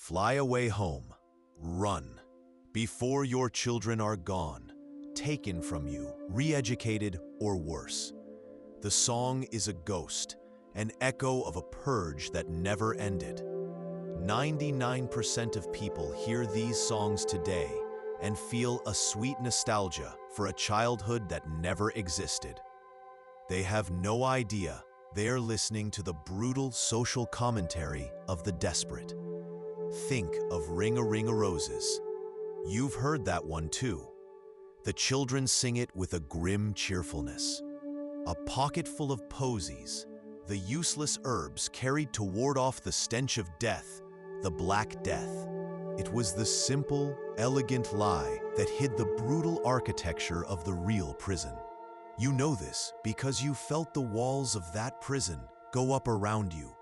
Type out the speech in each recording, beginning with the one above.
Fly away home. Run. Before your children are gone, taken from you, re-educated, or worse. The song is a ghost, an echo of a purge that never ended. 99% of people hear these songs today and feel a sweet nostalgia for a childhood that never existed. They have no idea they're listening to the brutal social commentary of the desperate. Think of Ring-a-Ring-a-Roses. You've heard that one too. The children sing it with a grim cheerfulness. A pocket full of posies, the useless herbs carried to ward off the stench of death, the Black Death. It was the simple, elegant lie that hid the brutal architecture of the real prison. You know this because you felt the walls of that prison go up around you,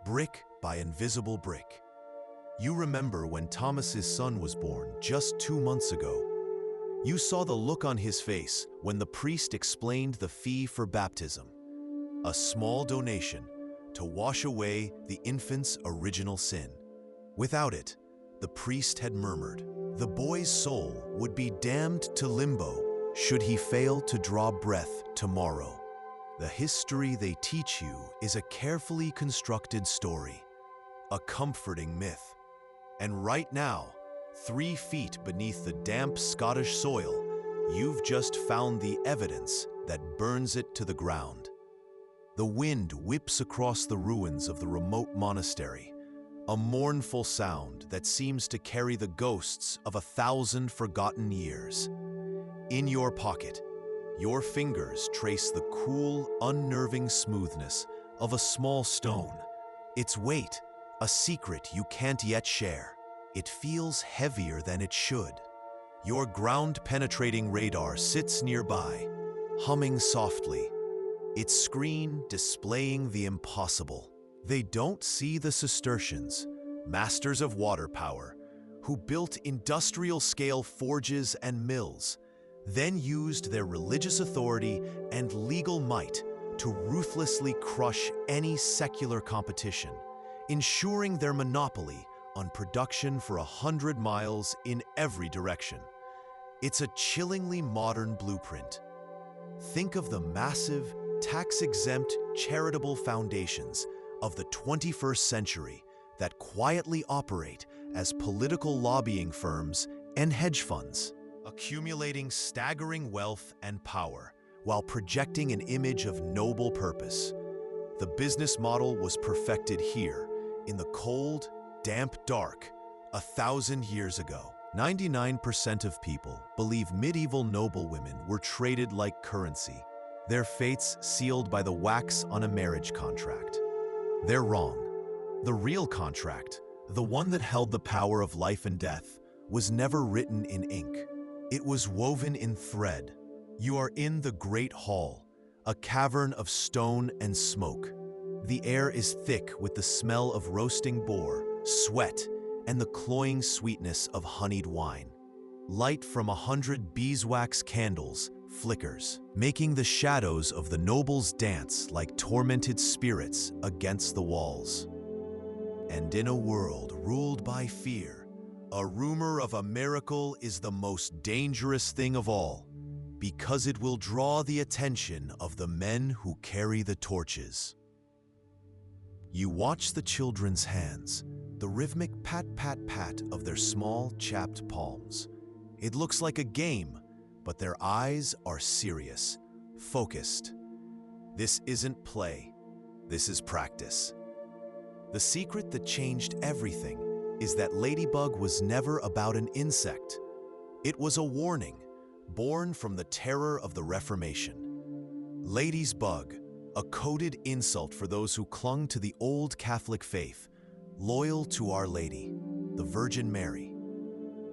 brick by invisible brick. You remember when Thomas's son was born just 2 months ago. You saw the look on his face when the priest explained the fee for baptism, a small donation to wash away the infant's original sin. Without it, the priest had murmured, the boy's soul would be damned to limbo should he fail to draw breath tomorrow. The history they teach you is a carefully constructed story, a comforting myth. And right now, 3 feet beneath the damp Scottish soil, you've just found the evidence that burns it to the ground. The wind whips across the ruins of the remote monastery, a mournful sound that seems to carry the ghosts of 1,000 forgotten years. In your pocket, your fingers trace the cool, unnerving smoothness of a small stone. Its weight, a secret you can't yet share. It feels heavier than it should. Your ground-penetrating radar sits nearby, humming softly, its screen displaying the impossible. They don't see the Cistercians, masters of water power, who built industrial-scale forges and mills, then used their religious authority and legal might to ruthlessly crush any secular competition, ensuring their monopoly on production for 100 miles in every direction. It's a chillingly modern blueprint. Think of the massive, tax-exempt charitable foundations of the 21st century that quietly operate as political lobbying firms and hedge funds, accumulating staggering wealth and power while projecting an image of noble purpose. The business model was perfected here, in the cold, damp dark, 1,000 years ago. 99% of people believe medieval noblewomen were traded like currency, their fates sealed by the wax on a marriage contract. They're wrong. The real contract, the one that held the power of life and death, was never written in ink. It was woven in thread. You are in the Great Hall, a cavern of stone and smoke. The air is thick with the smell of roasting boar, sweat, and the cloying sweetness of honeyed wine. Light from 100 beeswax candles flickers, making the shadows of the nobles dance like tormented spirits against the walls. And in a world ruled by fear, a rumor of a miracle is the most dangerous thing of all, because it will draw the attention of the men who carry the torches. You watch the children's hands, the rhythmic pat-pat-pat of their small, chapped palms. It looks like a game, but their eyes are serious, focused. This isn't play. This is practice. The secret that changed everything is that Ladybug was never about an insect. It was a warning, born from the terror of the Reformation. Lady's bug, a coded insult for those who clung to the old Catholic faith, loyal to Our Lady, the Virgin Mary.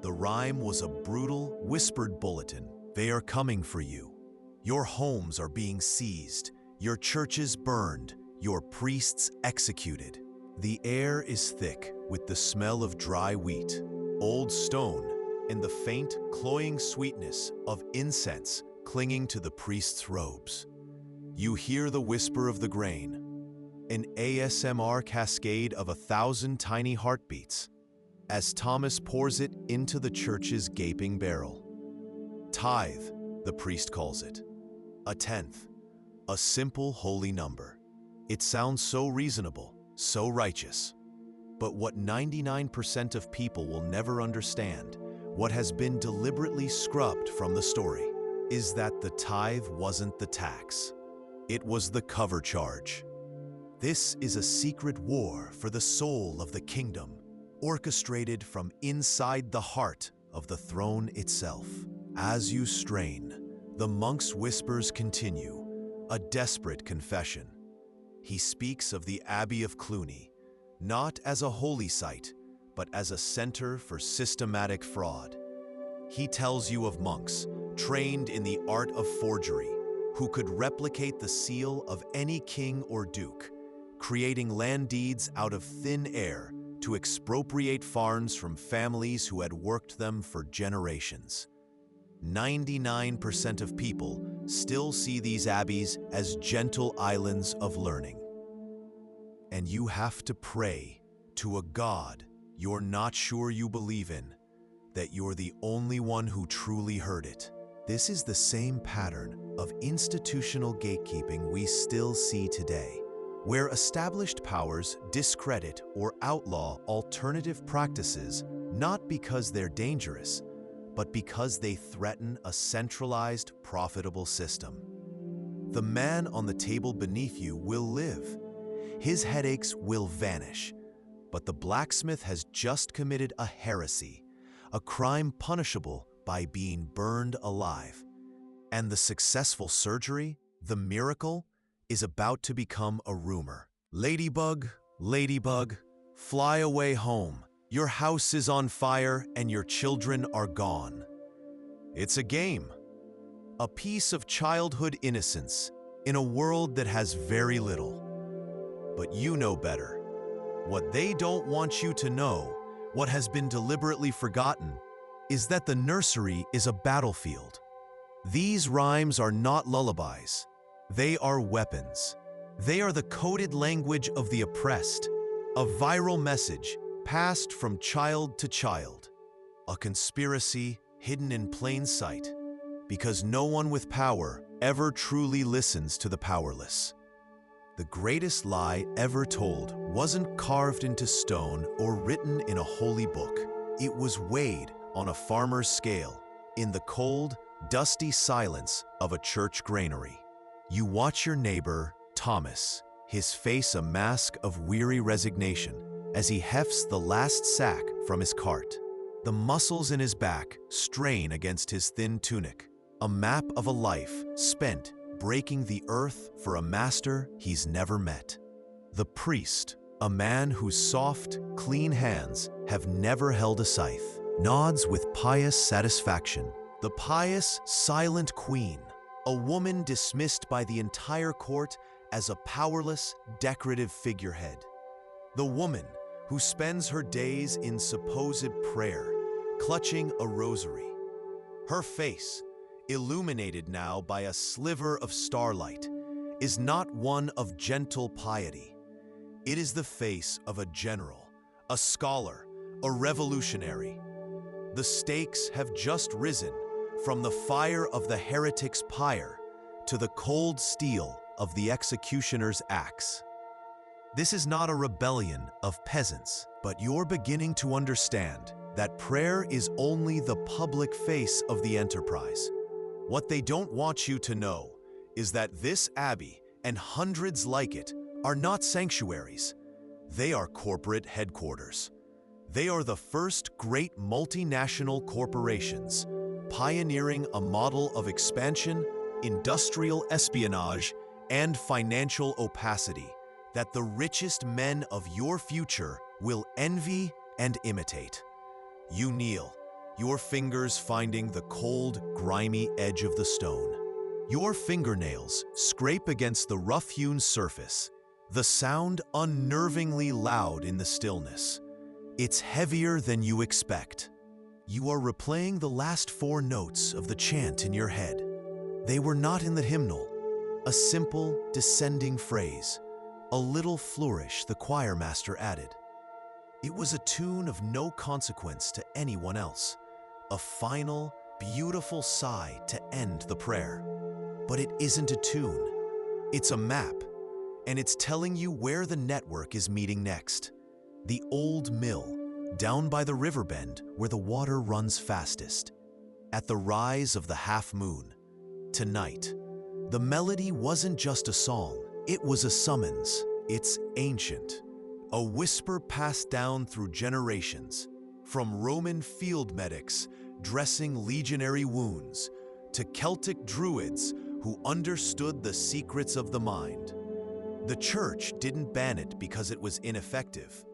The rhyme was a brutal, whispered bulletin. They are coming for you. Your homes are being seized, your churches burned, your priests executed. The air is thick with the smell of dry wheat, old stone, and the faint, cloying sweetness of incense clinging to the priest's robes. You hear the whisper of the grain, an ASMR cascade of 1,000 tiny heartbeats. as Thomas pours it into the church's gaping barrel. Tithe, the priest calls it. A tenth, a simple holy number. It sounds so reasonable, so righteous. But what 99% of people will never understand, what has been deliberately scrubbed from the story, is that the tithe wasn't the tax. It was the cover charge. This is a secret war for the soul of the kingdom, orchestrated from inside the heart of the throne itself. As you strain, the monk's whispers continue, a desperate confession. He speaks of the Abbey of Cluny, not as a holy site, but as a center for systematic fraud. He tells you of monks, trained in the art of forgery, who could replicate the seal of any king or duke, creating land deeds out of thin air to expropriate farms from families who had worked them for generations. 99% of people still see these abbeys as gentle islands of learning. And you have to pray to a God you're not sure you believe in, that you're the only one who truly heard it. This is the same pattern of institutional gatekeeping we still see today, where established powers discredit or outlaw alternative practices not because they're dangerous, but because they threaten a centralized, profitable system. The man on the table beneath you will live. His headaches will vanish. But the blacksmith has just committed a heresy, a crime punishable by being burned alive. And the successful surgery, the miracle, is about to become a rumor. Ladybug, ladybug, fly away home. Your house is on fire and your children are gone. It's a game, a piece of childhood innocence in a world that has very little. But you know better. What they don't want you to know, what has been deliberately forgotten, is that the nursery is a battlefield. These rhymes are not lullabies. They are weapons. They are the coded language of the oppressed, a viral message passed from child to child, a conspiracy hidden in plain sight, because no one with power ever truly listens to the powerless. The greatest lie ever told wasn't carved into stone or written in a holy book. It was weighed on a farmer's scale in the cold, dusty silence of a church granary. You watch your neighbor, Thomas, his face a mask of weary resignation, as he hefts the last sack from his cart. The muscles in his back strain against his thin tunic, a map of a life spent breaking the earth for a master he's never met. The priest, a man whose soft, clean hands have never held a scythe, nods with pious satisfaction. The pious, silent queen, a woman dismissed by the entire court as a powerless, decorative figurehead. The woman who spends her days in supposed prayer, clutching a rosary. Her face, illuminated now by a sliver of starlight, is not one of gentle piety. It is the face of a general, a scholar, a revolutionary. The stakes have just risen from the fire of the heretic's pyre to the cold steel of the executioner's axe. This is not a rebellion of peasants, but you're beginning to understand that prayer is only the public face of the enterprise. What they don't want you to know is that this abbey and hundreds like it are not sanctuaries. They are corporate headquarters. They are the first great multinational corporations, pioneering a model of expansion, industrial espionage, and financial opacity that the richest men of your future will envy and imitate. You kneel, your fingers finding the cold, grimy edge of the stone. Your fingernails scrape against the rough-hewn surface, the sound unnervingly loud in the stillness. It's heavier than you expect. You are replaying the last 4 notes of the chant in your head. They were not in the hymnal. A simple, descending phrase, a little flourish the choir master added. It was a tune of no consequence to anyone else, a final, beautiful sigh to end the prayer. But it isn't a tune, it's a map, and it's telling you where the network is meeting next. The old mill, down by the river bend where the water runs fastest. At the rise of the half moon. Tonight, the melody wasn't just a song, it was a summons. It's ancient, a whisper passed down through generations, from Roman field medics dressing legionary wounds to Celtic druids who understood the secrets of the mind. The church didn't ban it because it was ineffective.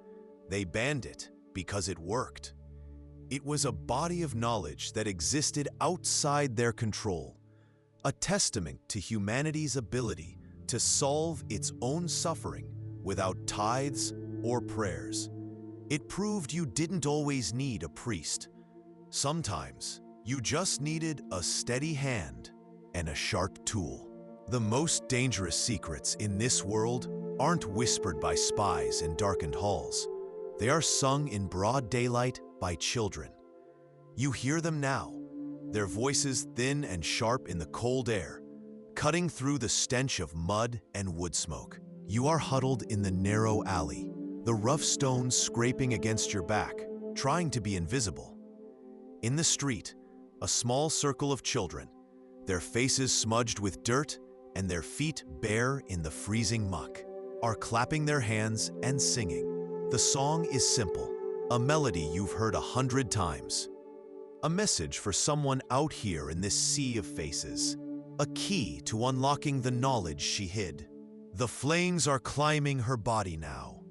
They banned it because it worked. It was a body of knowledge that existed outside their control, a testament to humanity's ability to solve its own suffering without tithes or prayers. It proved you didn't always need a priest. Sometimes, you just needed a steady hand and a sharp tool. The most dangerous secrets in this world aren't whispered by spies in darkened halls. They are sung in broad daylight by children. You hear them now, their voices thin and sharp in the cold air, cutting through the stench of mud and wood smoke. You are huddled in the narrow alley, the rough stones scraping against your back, trying to be invisible. In the street, a small circle of children, their faces smudged with dirt and their feet bare in the freezing muck, are clapping their hands and singing. The song is simple, a melody you've heard 100 times. A message for someone out here in this sea of faces. A key to unlocking the knowledge she hid. The flames are climbing her body now,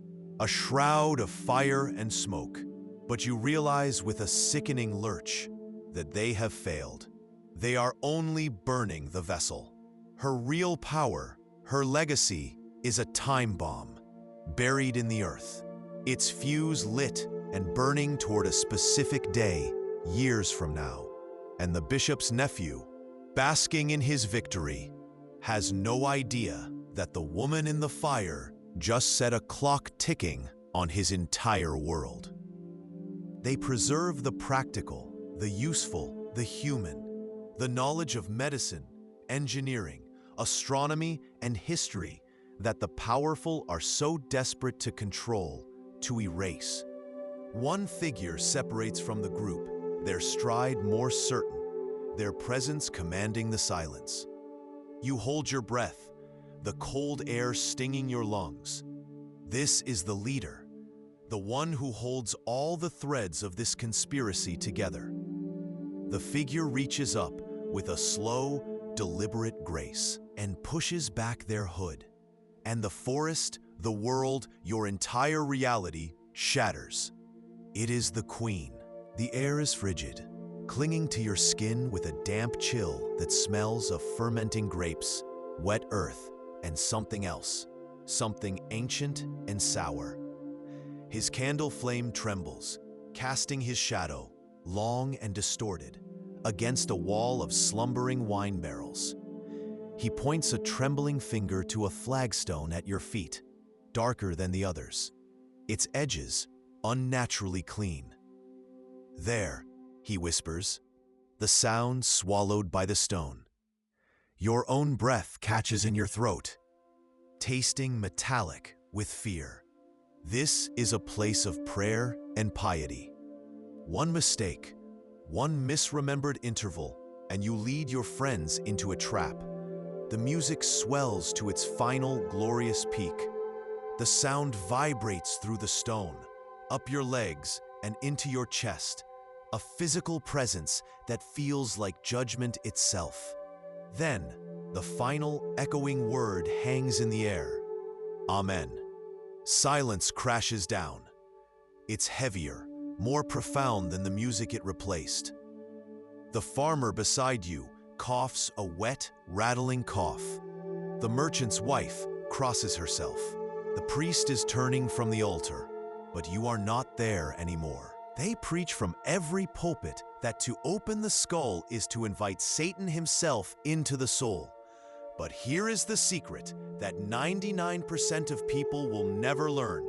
a shroud of fire and smoke. But you realize with a sickening lurch that they have failed. They are only burning the vessel. Her real power, her legacy, is a time bomb, buried in the earth. Its fuse lit and burning toward a specific day, years from now. And the bishop's nephew, basking in his victory, has no idea that the woman in the fire just set a clock ticking on his entire world. They preserve the practical, the useful, the human, the knowledge of medicine, engineering, astronomy, and history that the powerful are so desperate to control, to erase. One figure separates from the group, their stride more certain, their presence commanding the silence. You hold your breath, the cold air stinging your lungs. This is the leader, the one who holds all the threads of this conspiracy together. The figure reaches up with a slow, deliberate grace and pushes back their hood. And the forest, the world, your entire reality shatters. It is the Queen. The air is frigid, clinging to your skin with a damp chill that smells of fermenting grapes, wet earth, and something else, something ancient and sour. His candle flame trembles, casting his shadow, long and distorted, against a wall of slumbering wine barrels. He points a trembling finger to a flagstone at your feet, darker than the others, its edges unnaturally clean. There, he whispers, the sound swallowed by the stone. Your own breath catches in your throat, tasting metallic with fear. This is a place of prayer and piety. One mistake, one misremembered interval, and you lead your friends into a trap. The music swells to its final glorious peak. The sound vibrates through the stone, up your legs and into your chest, a physical presence that feels like judgment itself. Then, the final echoing word hangs in the air. Amen. Silence crashes down. It's heavier, more profound than the music it replaced. The farmer beside you coughs a wet, rattling cough. The merchant's wife crosses herself. The priest is turning from the altar, but you are not there anymore. They preach from every pulpit that to open the skull is to invite Satan himself into the soul. But here is the secret that 99% of people will never learn.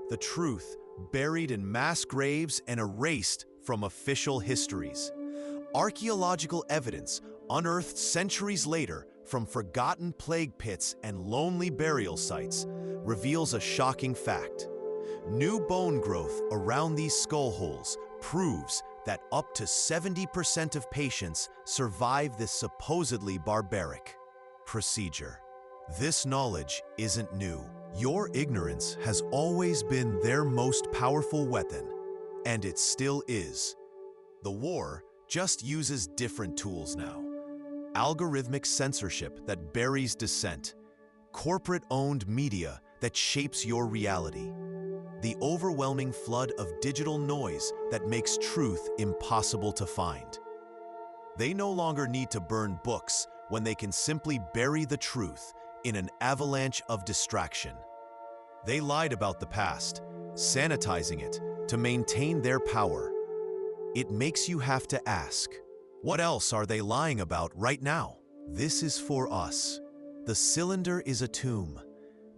The truth buried in mass graves and erased from official histories. Archaeological evidence unearthed centuries later from forgotten plague pits and lonely burial sites reveals a shocking fact. New bone growth around these skull holes proves that up to 70% of patients survive this supposedly barbaric procedure. This knowledge isn't new. Your ignorance has always been their most powerful weapon, and it still is. The war just uses different tools now. Algorithmic censorship that buries dissent, corporate-owned media that shapes your reality, the overwhelming flood of digital noise that makes truth impossible to find. They no longer need to burn books when they can simply bury the truth in an avalanche of distraction. They lied about the past, sanitizing it to maintain their power. It makes you have to ask, what else are they lying about right now? This is for us. The cylinder is a tomb.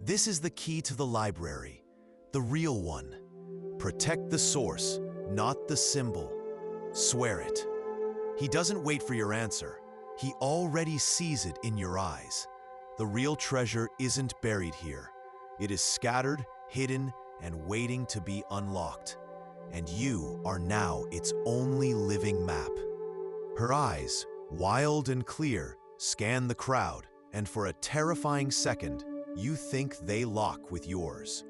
This is the key to the library, the real one. Protect the source, not the symbol. Swear it. He doesn't wait for your answer. He already sees it in your eyes. The real treasure isn't buried here. It is scattered, hidden, and waiting to be unlocked. And you are now its only living map. Her eyes, wild and clear, scan the crowd, and for a terrifying second, you think they lock with yours.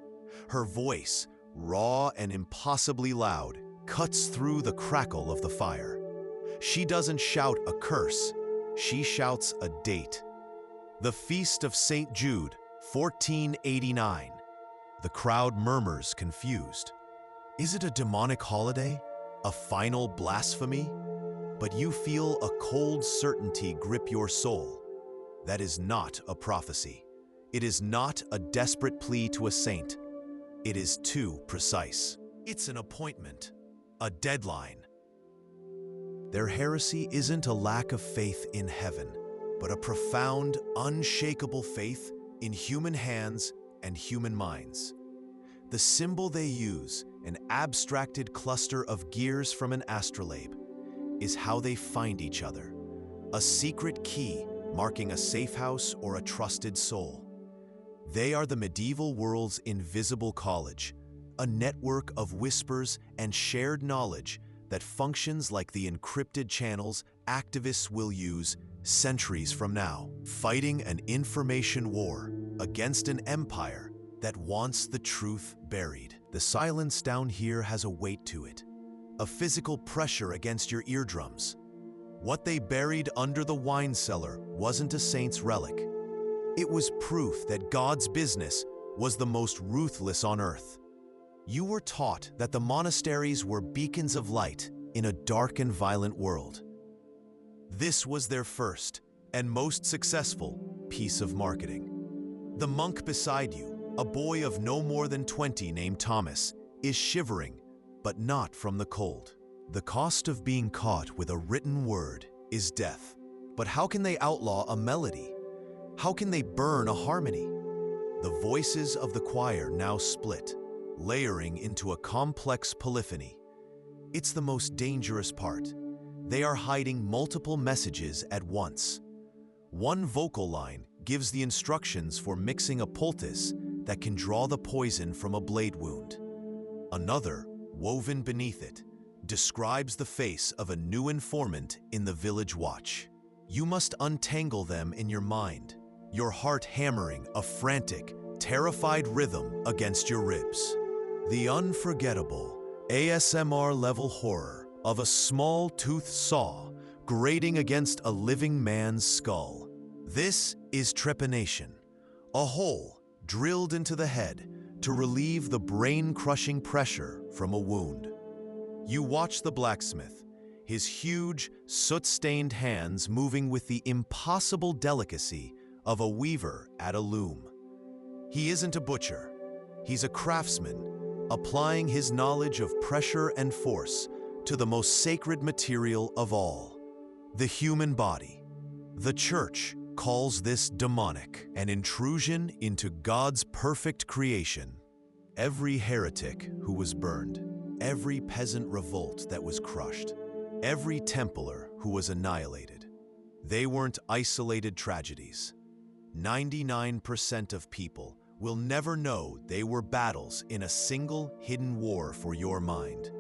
Her voice, raw and impossibly loud, cuts through the crackle of the fire. She doesn't shout a curse, she shouts a date. The Feast of St. Jude, 1489. The crowd murmurs confused. Is it a demonic holiday? A final blasphemy? But you feel a cold certainty grip your soul. That is not a prophecy. It is not a desperate plea to a saint. It is too precise. It's an appointment, a deadline. Their heresy isn't a lack of faith in heaven, but a profound, unshakable faith in human hands and human minds. The symbol they use, an abstracted cluster of gears from an astrolabe, is how they find each other, a secret key marking a safe house or a trusted soul. They are the medieval world's invisible college, a network of whispers and shared knowledge that functions like the encrypted channels activists will use centuries from now, fighting an information war against an empire that wants the truth buried. The silence down here has a weight to it, a physical pressure against your eardrums. What they buried under the wine cellar wasn't a saint's relic. It was proof that God's business was the most ruthless on earth. You were taught that the monasteries were beacons of light in a dark and violent world. This was their first and most successful piece of marketing. The monk beside you, a boy of no more than 20 named Thomas, is shivering, but not from the cold. The cost of being caught with a written word is death. But how can they outlaw a melody? How can they burn a harmony? The voices of the choir now split, layering into a complex polyphony. It's the most dangerous part. They are hiding multiple messages at once. One vocal line gives the instructions for mixing a poultice that can draw the poison from a blade wound. Another, woven beneath it, describes the face of a new informant in the village watch. You must untangle them in your mind, your heart hammering a frantic, terrified rhythm against your ribs. The unforgettable, ASMR-level horror of a small-toothed saw grating against a living man's skull. This is trepanation, a hole drilled into the head to relieve the brain-crushing pressure from a wound. You watch the blacksmith, his huge, soot-stained hands moving with the impossible delicacy of a weaver at a loom. He isn't a butcher. He's a craftsman, applying his knowledge of pressure and force to the most sacred material of all, the human body. The Church calls this demonic, an intrusion into God's perfect creation. Every heretic who was burned, every peasant revolt that was crushed, every Templar who was annihilated. They weren't isolated tragedies. 99% of people will never know they were battles in a single hidden war for your mind.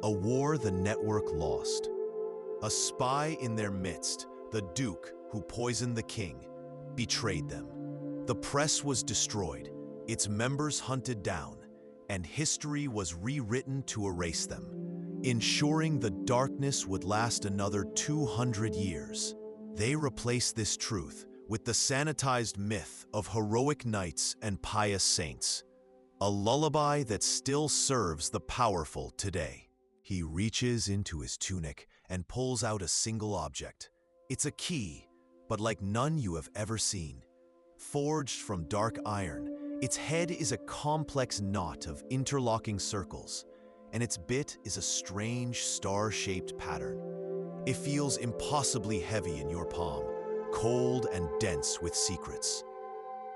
A war the network lost. A spy in their midst, the Duke who poisoned the king, betrayed them. The press was destroyed, its members hunted down, and history was rewritten to erase them, ensuring the darkness would last another 200 years. They replaced this truth with the sanitized myth of heroic knights and pious saints, a lullaby that still serves the powerful today. He reaches into his tunic and pulls out a single object. It's a key, but like none you have ever seen. Forged from dark iron, its head is a complex knot of interlocking circles, and its bit is a strange star-shaped pattern. It feels impossibly heavy in your palm, cold and dense with secrets.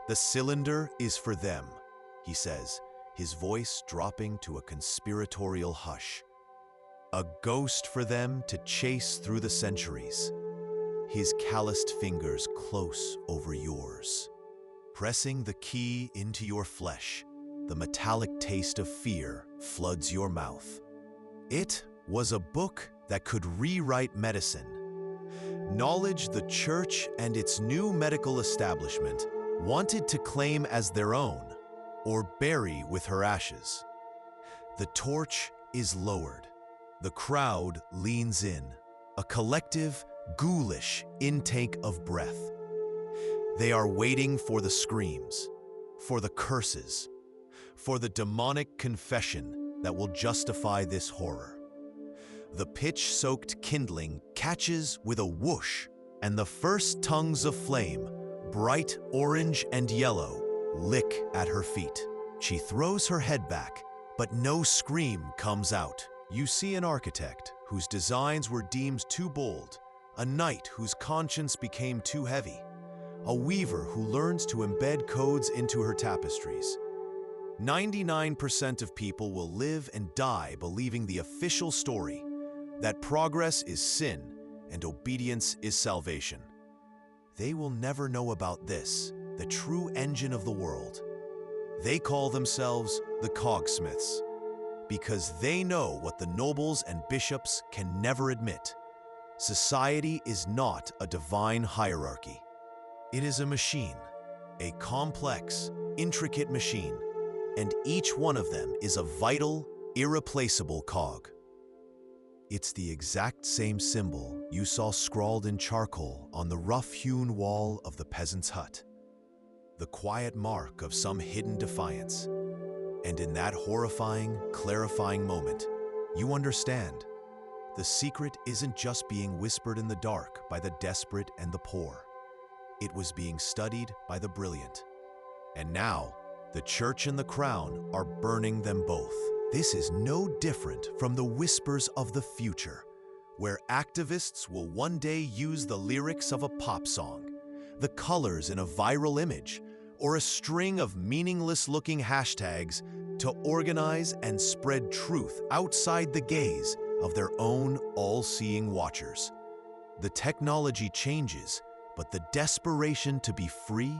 The cylinder is for them, he says, his voice dropping to a conspiratorial hush. A ghost for them to chase through the centuries. His calloused fingers close over yours. Pressing the key into your flesh, the metallic taste of fear floods your mouth. It was a book that could rewrite medicine. Knowledge the church and its new medical establishment wanted to claim as their own, or bury with her ashes. The torch is lowered. The crowd leans in, a collective, ghoulish intake of breath. They are waiting for the screams, for the curses, for the demonic confession that will justify this horror. The pitch-soaked kindling catches with a whoosh, and the first tongues of flame, bright orange and yellow, lick at her feet. She throws her head back, but no scream comes out. You see an architect whose designs were deemed too bold, a knight whose conscience became too heavy, a weaver who learns to embed codes into her tapestries. 99% of people will live and die believing the official story, that progress is sin and obedience is salvation. They will never know about this, the true engine of the world. They call themselves the cogsmiths, because they know what the nobles and bishops can never admit. Society is not a divine hierarchy. It is a machine, a complex, intricate machine, and each one of them is a vital, irreplaceable cog. It's the exact same symbol you saw scrawled in charcoal on the rough-hewn wall of the peasant's hut. The quiet mark of some hidden defiance. And in that horrifying, clarifying moment, you understand. The secret isn't just being whispered in the dark by the desperate and the poor. It was being studied by the brilliant. And now, the church and the crown are burning them both. This is no different from the whispers of the future, where activists will one day use the lyrics of a pop song, the colors in a viral image, or a string of meaningless-looking hashtags to organize and spread truth outside the gaze of their own all-seeing watchers. The technology changes, but the desperation to be free,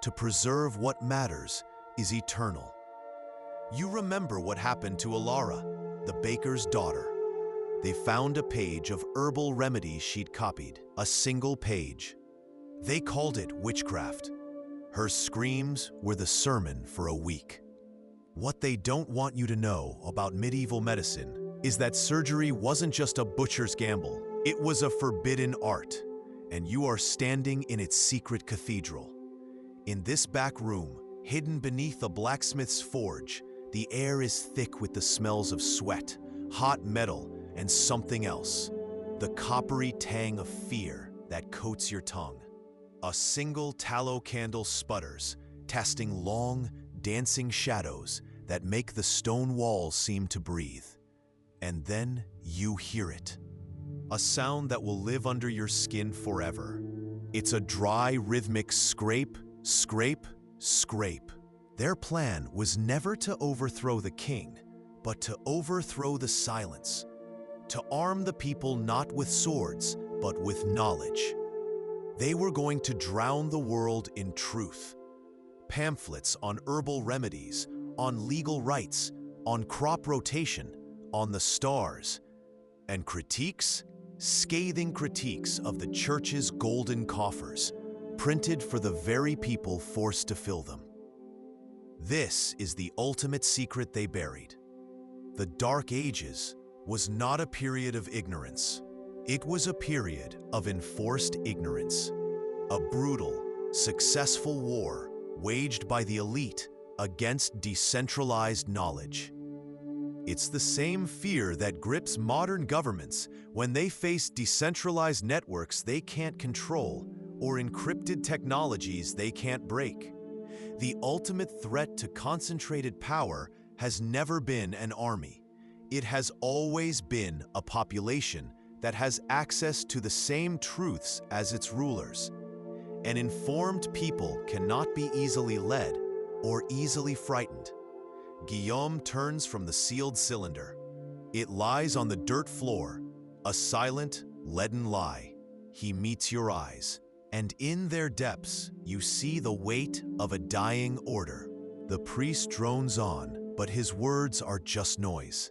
to preserve what matters, is eternal. You remember what happened to Alara, the baker's daughter. They found a page of herbal remedies she'd copied, a single page. They called it witchcraft. Her screams were the sermon for a week. What they don't want you to know about medieval medicine is that surgery wasn't just a butcher's gamble. It was a forbidden art, and you are standing in its secret cathedral. In this back room, hidden beneath a blacksmith's forge, the air is thick with the smells of sweat, hot metal, and something else. The coppery tang of fear that coats your tongue. A single tallow candle sputters, casting long, dancing shadows that make the stone walls seem to breathe. And then you hear it. A sound that will live under your skin forever. It's a dry, rhythmic scrape, scrape, scrape. Their plan was never to overthrow the king, but to overthrow the silence, to arm the people not with swords, but with knowledge. They were going to drown the world in truth. Pamphlets on herbal remedies, on legal rights, on crop rotation, on the stars, and critiques, scathing critiques of the church's golden coffers, printed for the very people forced to fill them. This is the ultimate secret they buried. The Dark Ages was not a period of ignorance. It was a period of enforced ignorance, a brutal, successful war waged by the elite against decentralized knowledge. It's the same fear that grips modern governments when they face decentralized networks they can't control or encrypted technologies they can't break. The ultimate threat to concentrated power has never been an army. It has always been a population that has access to the same truths as its rulers. An informed people cannot be easily led or easily frightened. Guillaume turns from the sealed cylinder. It lies on the dirt floor, a silent, leaden lie. He meets your eyes, and in their depths, you see the weight of a dying order. The priest drones on, but his words are just noise.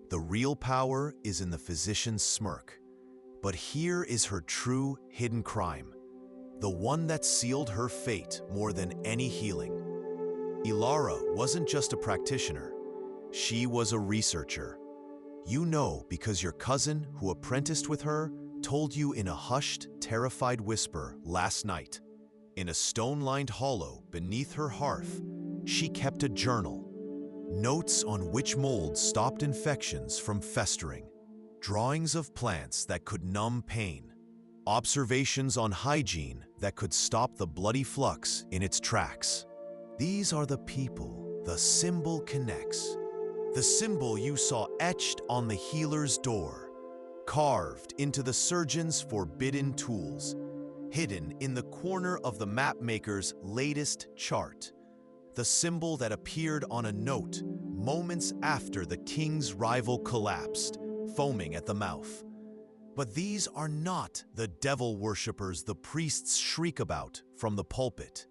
The real power is in the physician's smirk. But here is her true, hidden crime, the one that sealed her fate more than any healing. Ilara wasn't just a practitioner. She was a researcher. You know because your cousin, who apprenticed with her, told you in a hushed, terrified whisper last night. In a stone-lined hollow beneath her hearth, she kept a journal. Notes on which molds stopped infections from festering. Drawings of plants that could numb pain. Observations on hygiene that could stop the bloody flux in its tracks. These are the people the symbol connects. The symbol you saw etched on the healer's door, carved into the surgeon's forbidden tools, hidden in the corner of the mapmaker's latest chart. The symbol that appeared on a note moments after the king's rival collapsed, foaming at the mouth. But these are not the devil worshippers the priests shriek about from the pulpit.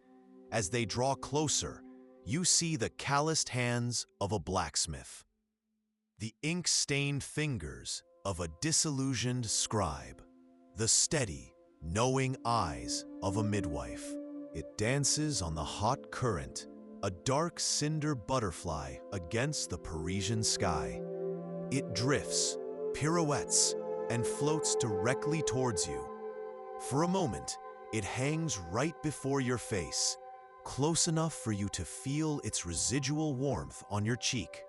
As they draw closer, you see the calloused hands of a blacksmith, the ink-stained fingers of a disillusioned scribe, the steady, knowing eyes of a midwife. It dances on the hot current, a dark cinder butterfly against the Parisian sky. It drifts, pirouettes, and floats directly towards you. For a moment, it hangs right before your face, close enough for you to feel its residual warmth on your cheek.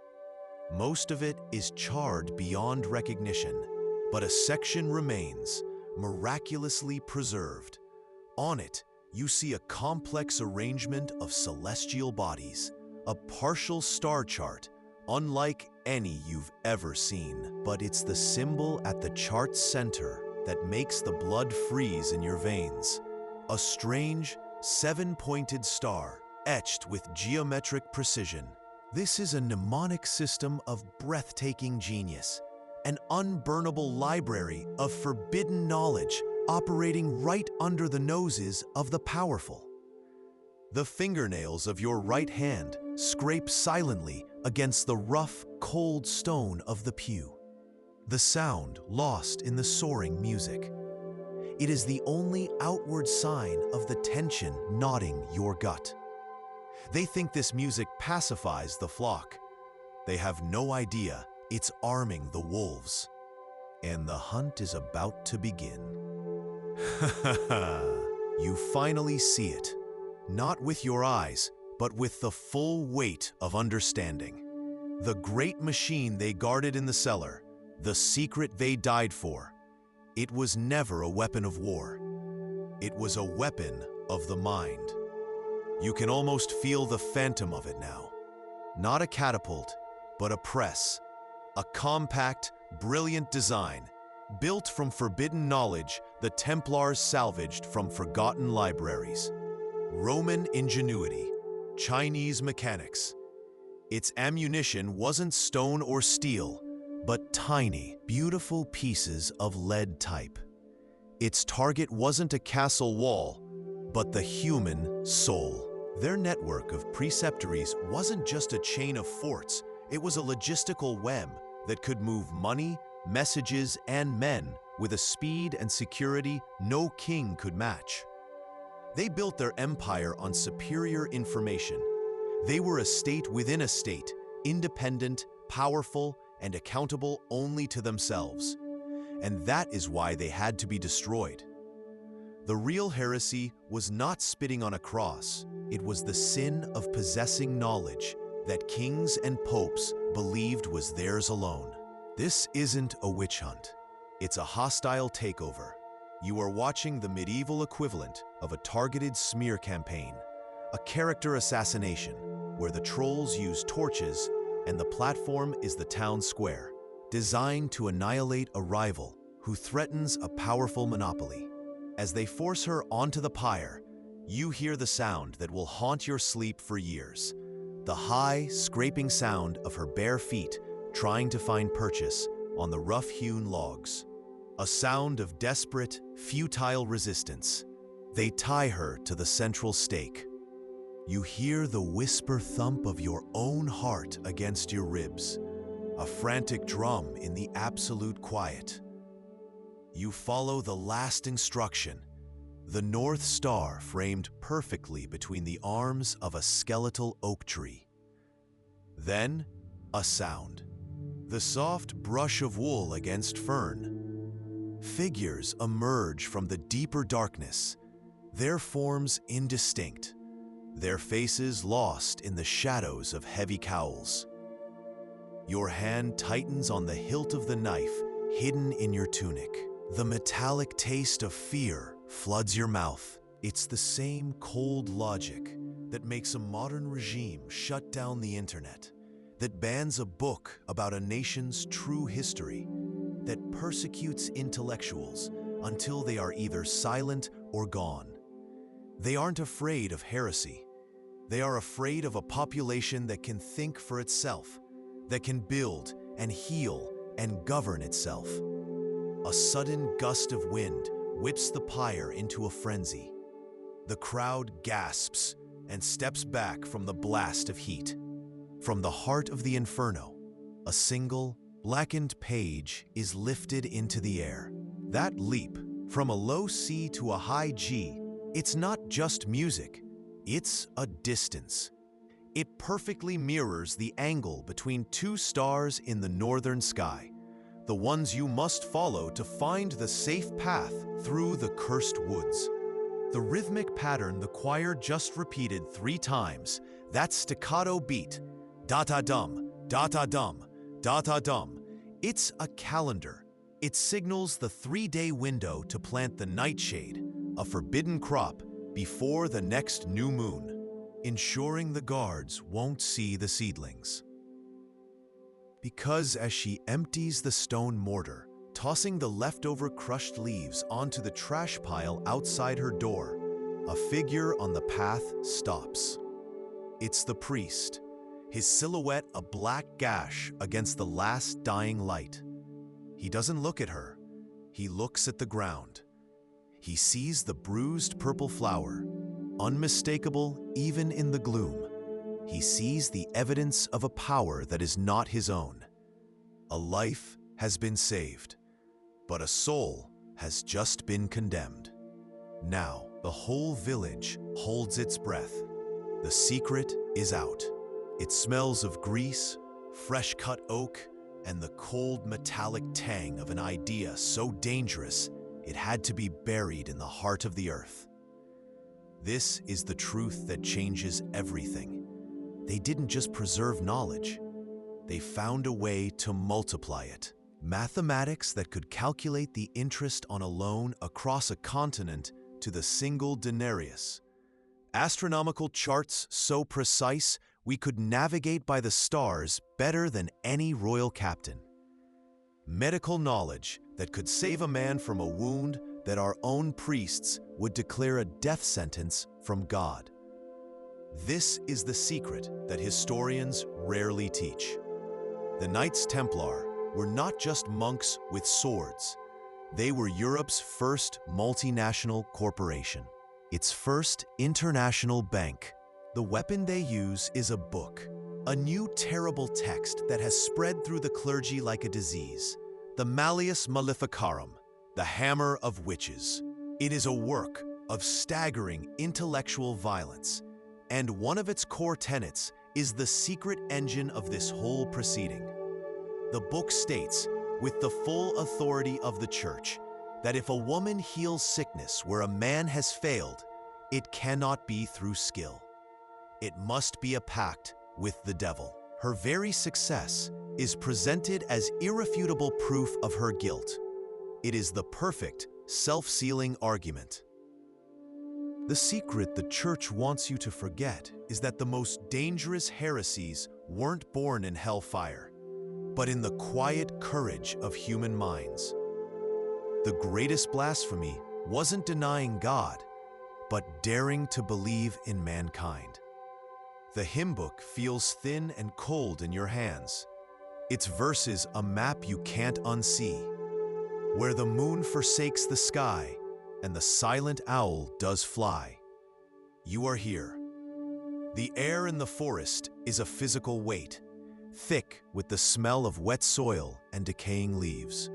Most of it is charred beyond recognition, but a section remains, miraculously preserved. On it, you see a complex arrangement of celestial bodies, a partial star chart, unlike any you've ever seen. But it's the symbol at the chart's center that makes the blood freeze in your veins. A strange, seven-pointed star, etched with geometric precision. This is a mnemonic system of breathtaking genius, an unburnable library of forbidden knowledge operating right under the noses of the powerful. The fingernails of your right hand scrape silently against the rough, cold stone of the pew. The sound lost in the soaring music. It is the only outward sign of the tension knotting your gut. They think this music pacifies the flock. They have no idea it's arming the wolves. And the hunt is about to begin. You finally see it, not with your eyes, but with the full weight of understanding. The great machine they guarded in the cellar, the secret they died for. It was never a weapon of war. It was a weapon of the mind. You can almost feel the phantom of it now. Not a catapult, but a press. A compact, brilliant design, built from forbidden knowledge the Templars salvaged from forgotten libraries. Roman ingenuity, Chinese mechanics. Its ammunition wasn't stone or steel, but tiny, beautiful pieces of lead type. Its target wasn't a castle wall, but the human soul. Their network of preceptories wasn't just a chain of forts, it was a logistical web that could move money, messages, and men with a speed and security no king could match. They built their empire on superior information. They were a state within a state, independent, powerful, and accountable only to themselves. And that is why they had to be destroyed. The real heresy was not spitting on a cross. It was the sin of possessing knowledge that kings and popes believed was theirs alone. This isn't a witch hunt. It's a hostile takeover. You are watching the medieval equivalent of a targeted smear campaign, a character assassination, where the trolls use torches and the platform is the town square, designed to annihilate a rival who threatens a powerful monopoly. As they force her onto the pyre, you hear the sound that will haunt your sleep for years. The high, scraping sound of her bare feet trying to find purchase on the rough-hewn logs. A sound of desperate, futile resistance. They tie her to the central stake. You hear the whisper thump of your own heart against your ribs, a frantic drum in the absolute quiet. You follow the last instruction, the North Star framed perfectly between the arms of a skeletal oak tree. Then, a sound. The soft brush of wool against fern. Figures emerge from the deeper darkness, their forms indistinct, their faces lost in the shadows of heavy cowls. Your hand tightens on the hilt of the knife hidden in your tunic. The metallic taste of fear floods your mouth. It's the same cold logic that makes a modern regime shut down the internet, that bans a book about a nation's true history, that persecutes intellectuals until they are either silent or gone. They aren't afraid of heresy. They are afraid of a population that can think for itself, that can build and heal and govern itself. A sudden gust of wind whips the pyre into a frenzy. The crowd gasps and steps back from the blast of heat. From the heart of the inferno, a single, blackened page is lifted into the air. That leap, from a low C to a high G, it's not just music, it's a distance. It perfectly mirrors the angle between two stars in the northern sky, the ones you must follow to find the safe path through the cursed woods. The rhythmic pattern the choir just repeated 3 times, that staccato beat, da-da-dum, da-da-dum, da-da-dum, it's a calendar. It signals the 3-day window to plant the nightshade, a forbidden crop, before the next new moon, ensuring the guards won't see the seedlings. Because as she empties the stone mortar, tossing the leftover crushed leaves onto the trash pile outside her door, a figure on the path stops. It's the priest, his silhouette a black gash against the last dying light. He doesn't look at her. He looks at the ground. He sees the bruised purple flower, unmistakable even in the gloom. He sees the evidence of a power that is not his own. A life has been saved, but a soul has just been condemned. Now, the whole village holds its breath. The secret is out. It smells of grease, fresh-cut oak, and the cold metallic tang of an idea so dangerous it had to be buried in the heart of the earth. This is the truth that changes everything. They didn't just preserve knowledge. They found a way to multiply it. Mathematics that could calculate the interest on a loan across a continent to the single denarius. Astronomical charts so precise we could navigate by the stars better than any royal captain. Medical knowledge that could save a man from a wound that our own priests would declare a death sentence from God. This is the secret that historians rarely teach. The Knights Templar were not just monks with swords. They were Europe's first multinational corporation, its first international bank. The weapon they use is a book, a new terrible text that has spread through the clergy like a disease, the Malleus Maleficarum, the Hammer of Witches. It is a work of staggering intellectual violence, and one of its core tenets is the secret engine of this whole proceeding. The book states, with the full authority of the Church, that if a woman heals sickness where a man has failed, it cannot be through skill. It must be a pact with the devil. Her very success is presented as irrefutable proof of her guilt. It is the perfect, self-sealing argument. The secret the Church wants you to forget is that the most dangerous heresies weren't born in hellfire, but in the quiet courage of human minds. The greatest blasphemy wasn't denying God, but daring to believe in mankind. The hymn book feels thin and cold in your hands. Its verses a map you can't unsee, where the moon forsakes the sky and the silent owl does fly. You are here. The air in the forest is a physical weight, thick with the smell of wet soil and decaying leaves.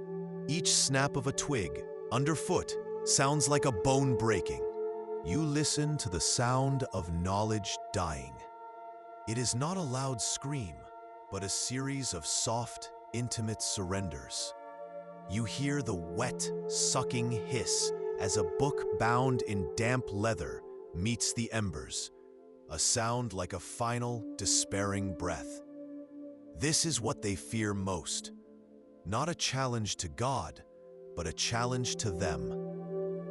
Each snap of a twig underfoot sounds like a bone breaking. You listen to the sound of knowledge dying. It is not a loud scream, but a series of soft, intimate surrenders. You hear the wet, sucking hiss as a book bound in damp leather meets the embers, a sound like a final, despairing breath. This is what they fear most. Not a challenge to God, but a challenge to them.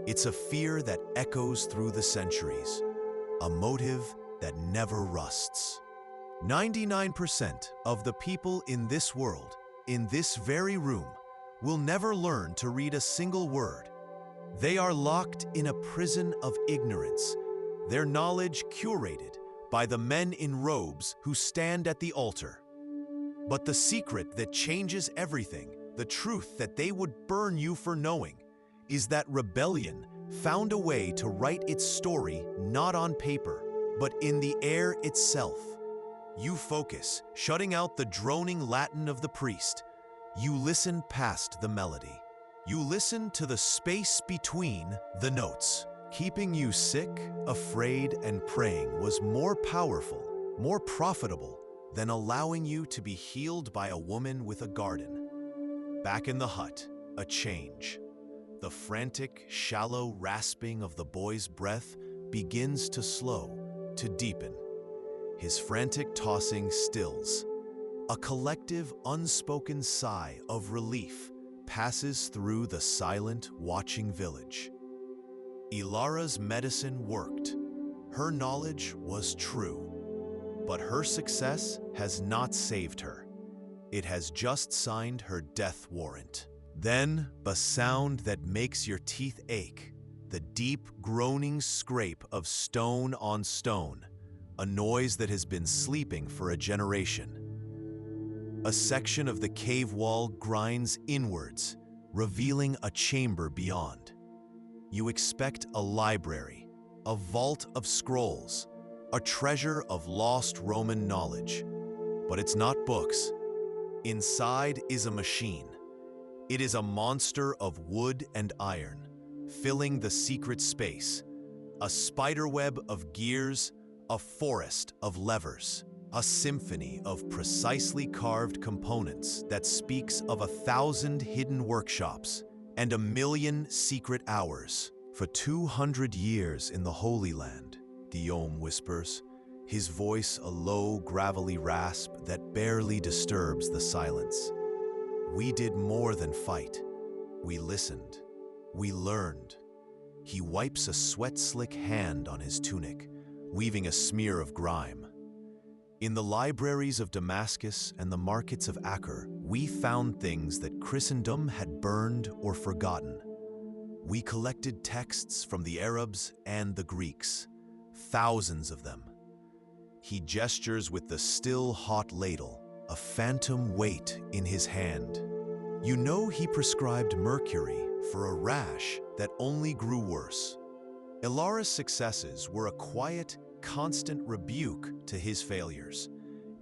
It's a fear that echoes through the centuries, a motive that never rusts. 99% of the people in this world, in this very room, will never learn to read a single word. They are locked in a prison of ignorance, their knowledge curated by the men in robes who stand at the altar. But the secret that changes everything, the truth that they would burn you for knowing, is that rebellion found a way to write its story not on paper, but in the air itself. You focus, shutting out the droning Latin of the priest. You listen past the melody. You listen to the space between the notes. Keeping you sick, afraid, and praying was more powerful, more profitable than allowing you to be healed by a woman with a garden. Back in the hut, a change. The frantic, shallow rasping of the boy's breath begins to slow, to deepen. His frantic tossing stills. A collective, unspoken sigh of relief passes through the silent, watching village. Ilara's medicine worked. Her knowledge was true. But her success has not saved her. It has just signed her death warrant. Then, a sound that makes your teeth ache, the deep, groaning scrape of stone on stone, a noise that has been sleeping for a generation. A section of the cave wall grinds inwards, revealing a chamber beyond. You expect a library, a vault of scrolls, a treasure of lost Roman knowledge. But it's not books. Inside is a machine. It is a monster of wood and iron, filling the secret space. A spiderweb of gears, a forest of levers, a symphony of precisely carved components that speaks of 1,000 hidden workshops and 1,000,000 secret hours. For 200 years in the Holy Land, Guillaume whispers, his voice a low, gravelly rasp that barely disturbs the silence. We did more than fight. We listened. We learned. He wipes a sweat-slick hand on his tunic, weaving a smear of grime. In the libraries of Damascus and the markets of Acre, we found things that Christendom had burned or forgotten. We collected texts from the Arabs and the Greeks, thousands of them. He gestures with the still hot ladle, a phantom weight in his hand. You know he prescribed mercury for a rash that only grew worse. Ilara's successes were a quiet, constant rebuke to his failures.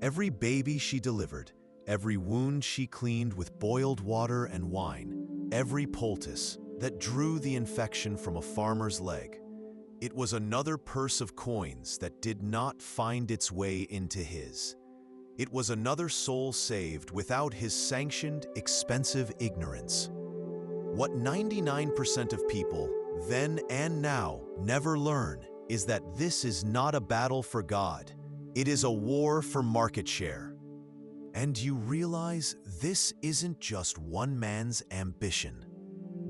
Every baby she delivered, every wound she cleaned with boiled water and wine, every poultice that drew the infection from a farmer's leg, it was another purse of coins that did not find its way into his. It was another soul saved without his sanctioned, expensive ignorance. What 99% of people, then and now, never learn is that this is not a battle for God. It is a war for market share. And you realize this isn't just one man's ambition.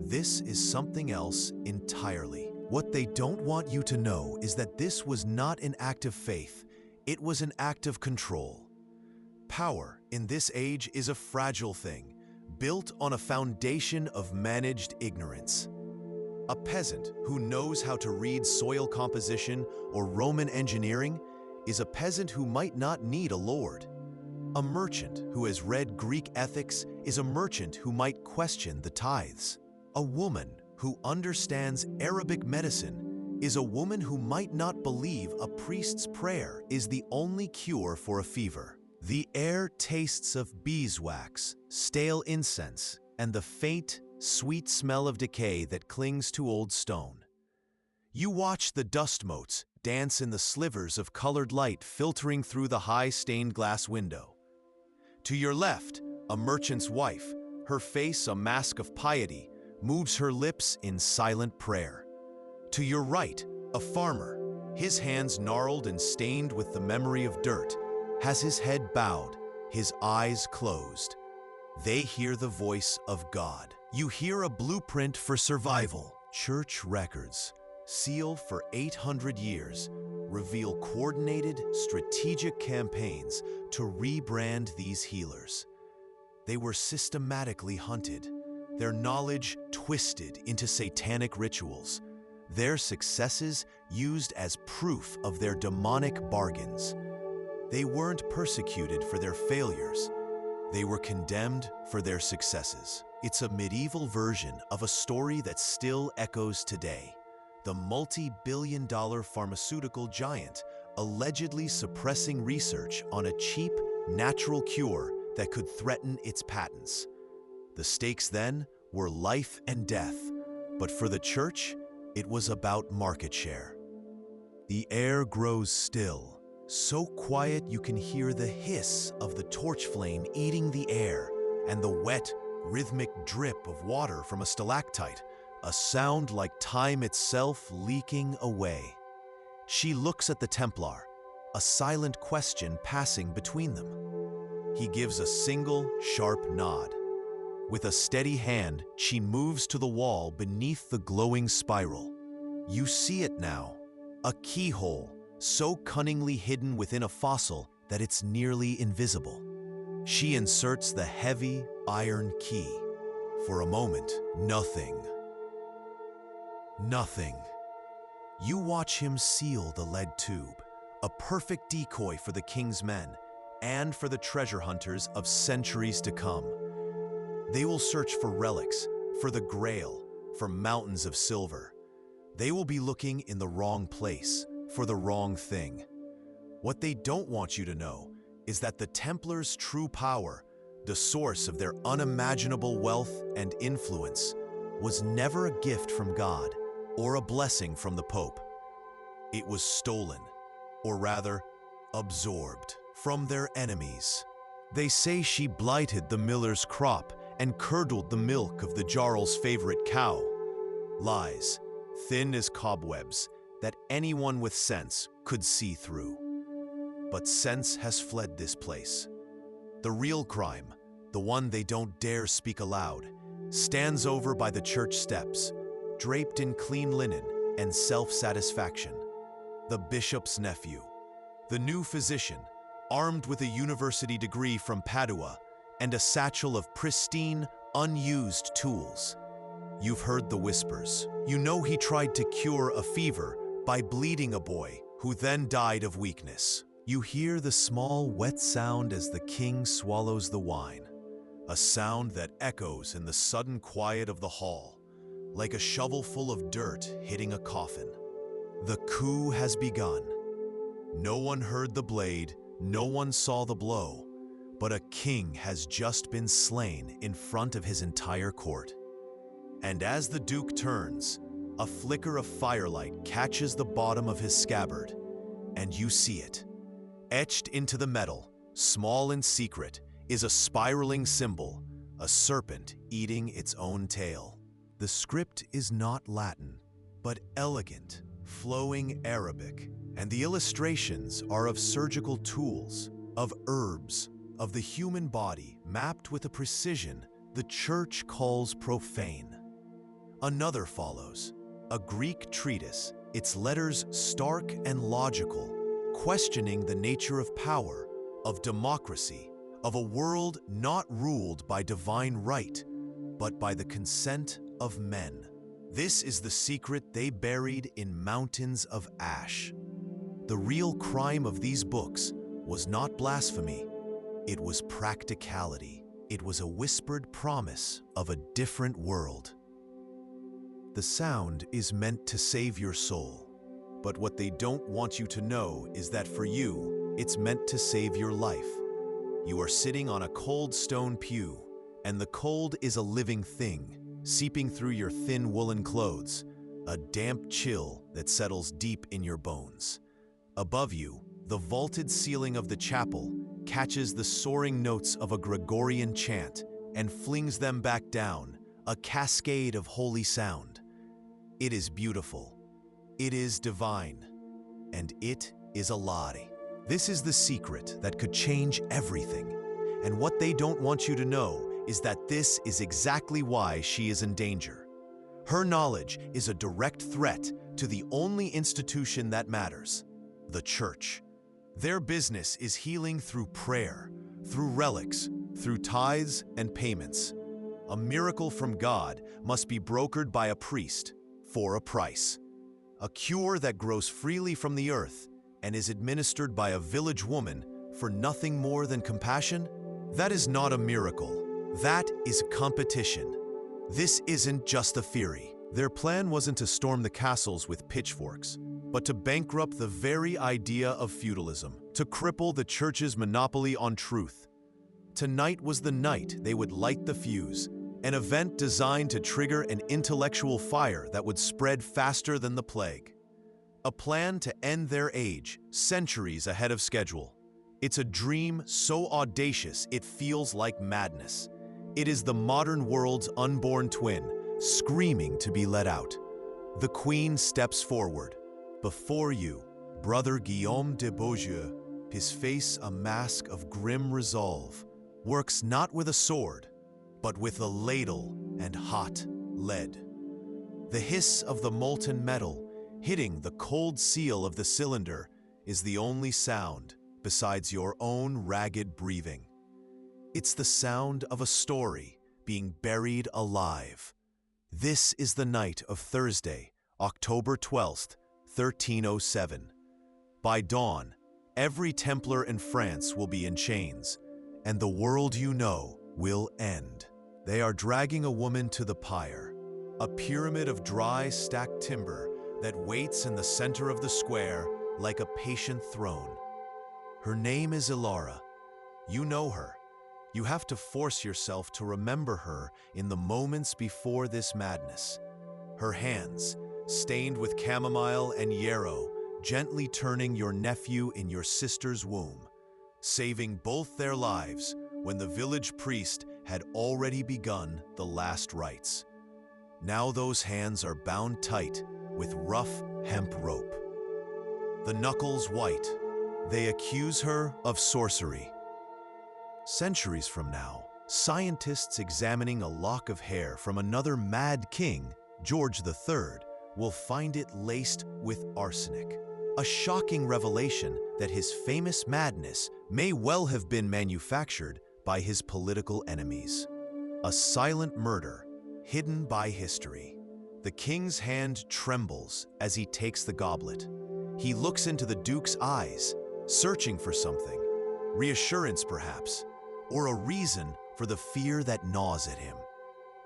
This is something else entirely. What they don't want you to know is that this was not an act of faith, it was an act of control. Power in this age is a fragile thing, built on a foundation of managed ignorance. A peasant who knows how to read soil composition or Roman engineering is a peasant who might not need a lord. A merchant who has read Greek ethics is a merchant who might question the tithes. A woman who understands Arabic medicine is a woman who might not believe a priest's prayer is the only cure for a fever. The air tastes of beeswax, stale incense, and the faint, sweet smell of decay that clings to old stone. You watch the dust motes dance in the slivers of colored light filtering through the high stained glass window. To your left, a merchant's wife, her face a mask of piety, moves her lips in silent prayer. To your right, a farmer, his hands gnarled and stained with the memory of dirt, has his head bowed, his eyes closed. They hear the voice of God. You hear a blueprint for survival. Church records, sealed for 800 years, reveal coordinated, strategic campaigns to rebrand these healers. They were systematically hunted, their knowledge twisted into satanic rituals, their successes used as proof of their demonic bargains. They weren't persecuted for their failures. They were condemned for their successes. It's a medieval version of a story that still echoes today. The multi-billion-dollar pharmaceutical giant allegedly suppressing research on a cheap, natural cure that could threaten its patents. The stakes then were life and death, but for the church, it was about market share. The air grows still, so quiet you can hear the hiss of the torch flame eating the air and the wet, rhythmic drip of water from a stalactite, a sound like time itself leaking away. She looks at the Templar, a silent question passing between them. He gives a single, sharp nod. With a steady hand, she moves to the wall beneath the glowing spiral. You see it now, a keyhole so cunningly hidden within a fossil that it's nearly invisible. She inserts the heavy iron key. For a moment, nothing. Nothing. You watch him seal the lead tube, a perfect decoy for the king's men and for the treasure hunters of centuries to come. They will search for relics, for the Grail, for mountains of silver. They will be looking in the wrong place, for the wrong thing. What they don't want you to know is that the Templars' true power, the source of their unimaginable wealth and influence, was never a gift from God or a blessing from the Pope. It was stolen, or rather, absorbed from their enemies. They say she blighted the miller's crop and curdled the milk of the Jarl's favorite cow. Lies, thin as cobwebs, that anyone with sense could see through. But sense has fled this place. The real crime, the one they don't dare speak aloud, stands over by the church steps, draped in clean linen and self-satisfaction. The bishop's nephew, the new physician, armed with a university degree from Padua and a satchel of pristine, unused tools. You've heard the whispers. You know he tried to cure a fever by bleeding a boy who then died of weakness. You hear the small, wet sound as the king swallows the wine, a sound that echoes in the sudden quiet of the hall, like a shovelful of dirt hitting a coffin. The coup has begun. No one heard the blade, no one saw the blow, but a king has just been slain in front of his entire court. And as the duke turns, a flicker of firelight catches the bottom of his scabbard, and you see it. Etched into the metal, small and secret, is a spiraling symbol, a serpent eating its own tail. The script is not Latin, but elegant, flowing Arabic, and the illustrations are of surgical tools, of herbs, of the human body mapped with a precision the church calls profane. Another follows, a Greek treatise, its letters stark and logical, questioning the nature of power, of democracy, of a world not ruled by divine right, but by the consent of men. This is the secret they buried in mountains of ash. The real crime of these books was not blasphemy, it was practicality. It was a whispered promise of a different world. The sound is meant to save your soul, but what they don't want you to know is that for you, it's meant to save your life. You are sitting on a cold stone pew, and the cold is a living thing, seeping through your thin woolen clothes, a damp chill that settles deep in your bones. Above you, the vaulted ceiling of the chapel catches the soaring notes of a Gregorian chant and flings them back down, a cascade of holy sound. It is beautiful, it is divine, and it is alive. This is the secret that could change everything, and what they don't want you to know is that this is exactly why she is in danger. Her knowledge is a direct threat to the only institution that matters, the church. Their business is healing through prayer, through relics, through tithes and payments. A miracle from God must be brokered by a priest for a price. A cure that grows freely from the earth and is administered by a village woman for nothing more than compassion? That is not a miracle. That is competition. This isn't just a theory. Their plan wasn't to storm the castles with pitchforks, but to bankrupt the very idea of feudalism, to cripple the church's monopoly on truth. Tonight was the night they would light the fuse, an event designed to trigger an intellectual fire that would spread faster than the plague. A plan to end their age, centuries ahead of schedule. It's a dream so audacious it feels like madness. It is the modern world's unborn twin, screaming to be let out. The Queen steps forward. Before you, Brother Guillaume de Beaujeu, his face a mask of grim resolve, works not with a sword, but with a ladle and hot lead. The hiss of the molten metal hitting the cold seal of the cylinder is the only sound besides your own ragged breathing. It's the sound of a story being buried alive. This is the night of Thursday, October 12th, 1307. By dawn, every Templar in France will be in chains, and the world you know will end. They are dragging a woman to the pyre, a pyramid of dry, stacked timber that waits in the center of the square like a patient throne. Her name is Ilara. You know her. You have to force yourself to remember her in the moments before this madness. Her hands, stained with chamomile and yarrow, gently turning your nephew in your sister's womb, saving both their lives when the village priest had already begun the last rites. Now those hands are bound tight with rough hemp rope. The knuckles white, they accuse her of sorcery. Centuries from now, scientists examining a lock of hair from another mad king, George III, will find it laced with arsenic. A shocking revelation that his famous madness may well have been manufactured by his political enemies. A silent murder hidden by history. The king's hand trembles as he takes the goblet. He looks into the duke's eyes, searching for something, reassurance perhaps, or a reason for the fear that gnaws at him.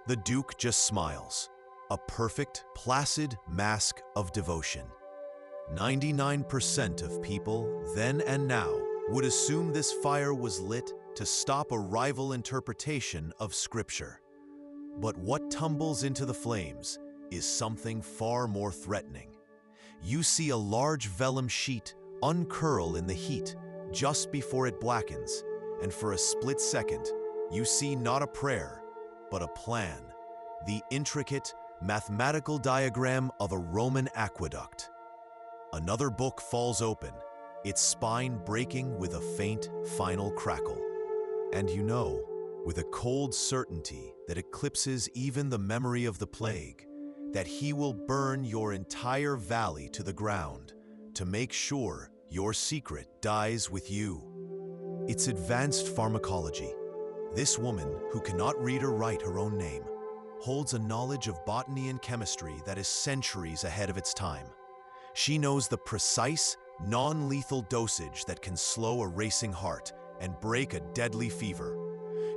The Duke just smiles, a perfect, placid mask of devotion. 99% of people, then and now, would assume this fire was lit to stop a rival interpretation of Scripture. But what tumbles into the flames is something far more threatening. You see a large vellum sheet uncurl in the heat just before it blackens, and for a split second, you see not a prayer, but a plan, the intricate, mathematical diagram of a Roman aqueduct. Another book falls open, its spine breaking with a faint, final crackle. And you know, with a cold certainty that eclipses even the memory of the plague, that he will burn your entire valley to the ground to make sure your secret dies with you. It's advanced pharmacology. This woman, who cannot read or write her own name, holds a knowledge of botany and chemistry that is centuries ahead of its time. She knows the precise, non-lethal dosage that can slow a racing heart and break a deadly fever.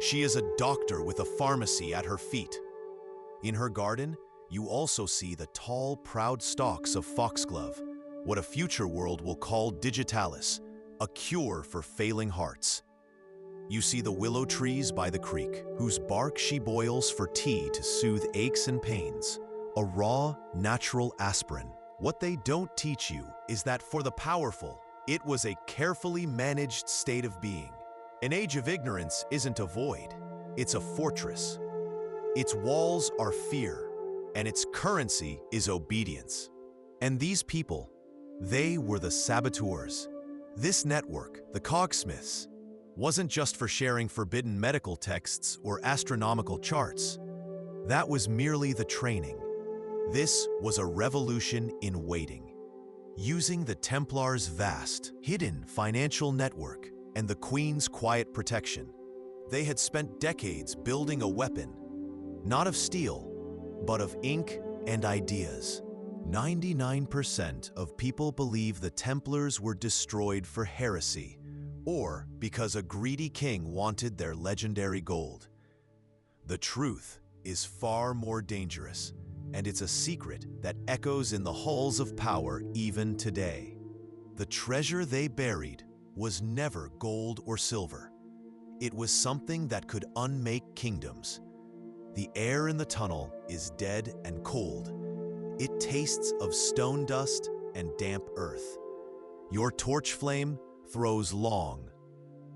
She is a doctor with a pharmacy at her feet. In her garden, you also see the tall, proud stalks of foxglove, what a future world will call digitalis, a cure for failing hearts. You see the willow trees by the creek, whose bark she boils for tea to soothe aches and pains, a raw, natural aspirin. What they don't teach you is that for the powerful, it was a carefully managed state of being. An age of ignorance isn't a void, it's a fortress. Its walls are fear, and its currency is obedience. And these people, they were the saboteurs. This network, the Cogsmiths, wasn't just for sharing forbidden medical texts or astronomical charts. That was merely the training. This was a revolution in waiting. Using the Templars' vast, hidden financial network and the Queen's quiet protection, they had spent decades building a weapon, not of steel, but of ink and ideas. 99% of people believe the Templars were destroyed for heresy, or because a greedy king wanted their legendary gold. The truth is far more dangerous, and it's a secret that echoes in the halls of power even today. The treasure they buried was never gold or silver. It was something that could unmake kingdoms. The air in the tunnel is dead and cold. It tastes of stone dust and damp earth. Your torch flame throws long,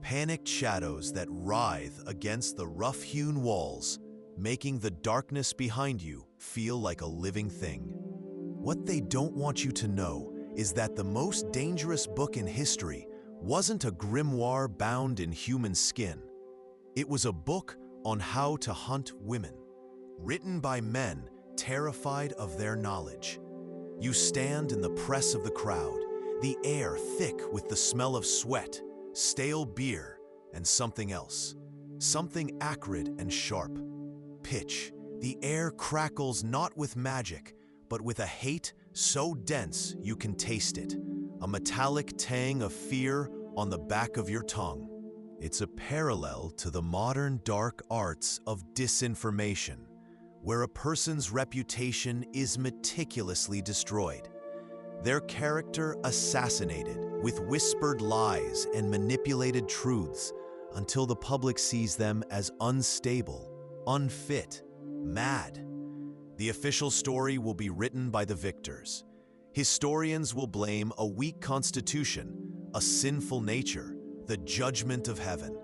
panicked shadows that writhe against the rough-hewn walls, making the darkness behind you feel like a living thing. What they don't want you to know is that the most dangerous book in history wasn't a grimoire bound in human skin. It was a book on how to hunt women, written by men terrified of their knowledge. You stand in the press of the crowd, the air thick with the smell of sweat, stale beer, and something else, something acrid and sharp. Pitch. The air crackles not with magic, but with a hate so dense you can taste it, a metallic tang of fear on the back of your tongue. It's a parallel to the modern dark arts of disinformation, where a person's reputation is meticulously destroyed, their character assassinated with whispered lies and manipulated truths until the public sees them as unstable, unfit, mad. The official story will be written by the victors. Historians will blame a weak constitution, a sinful nature, the judgment of heaven.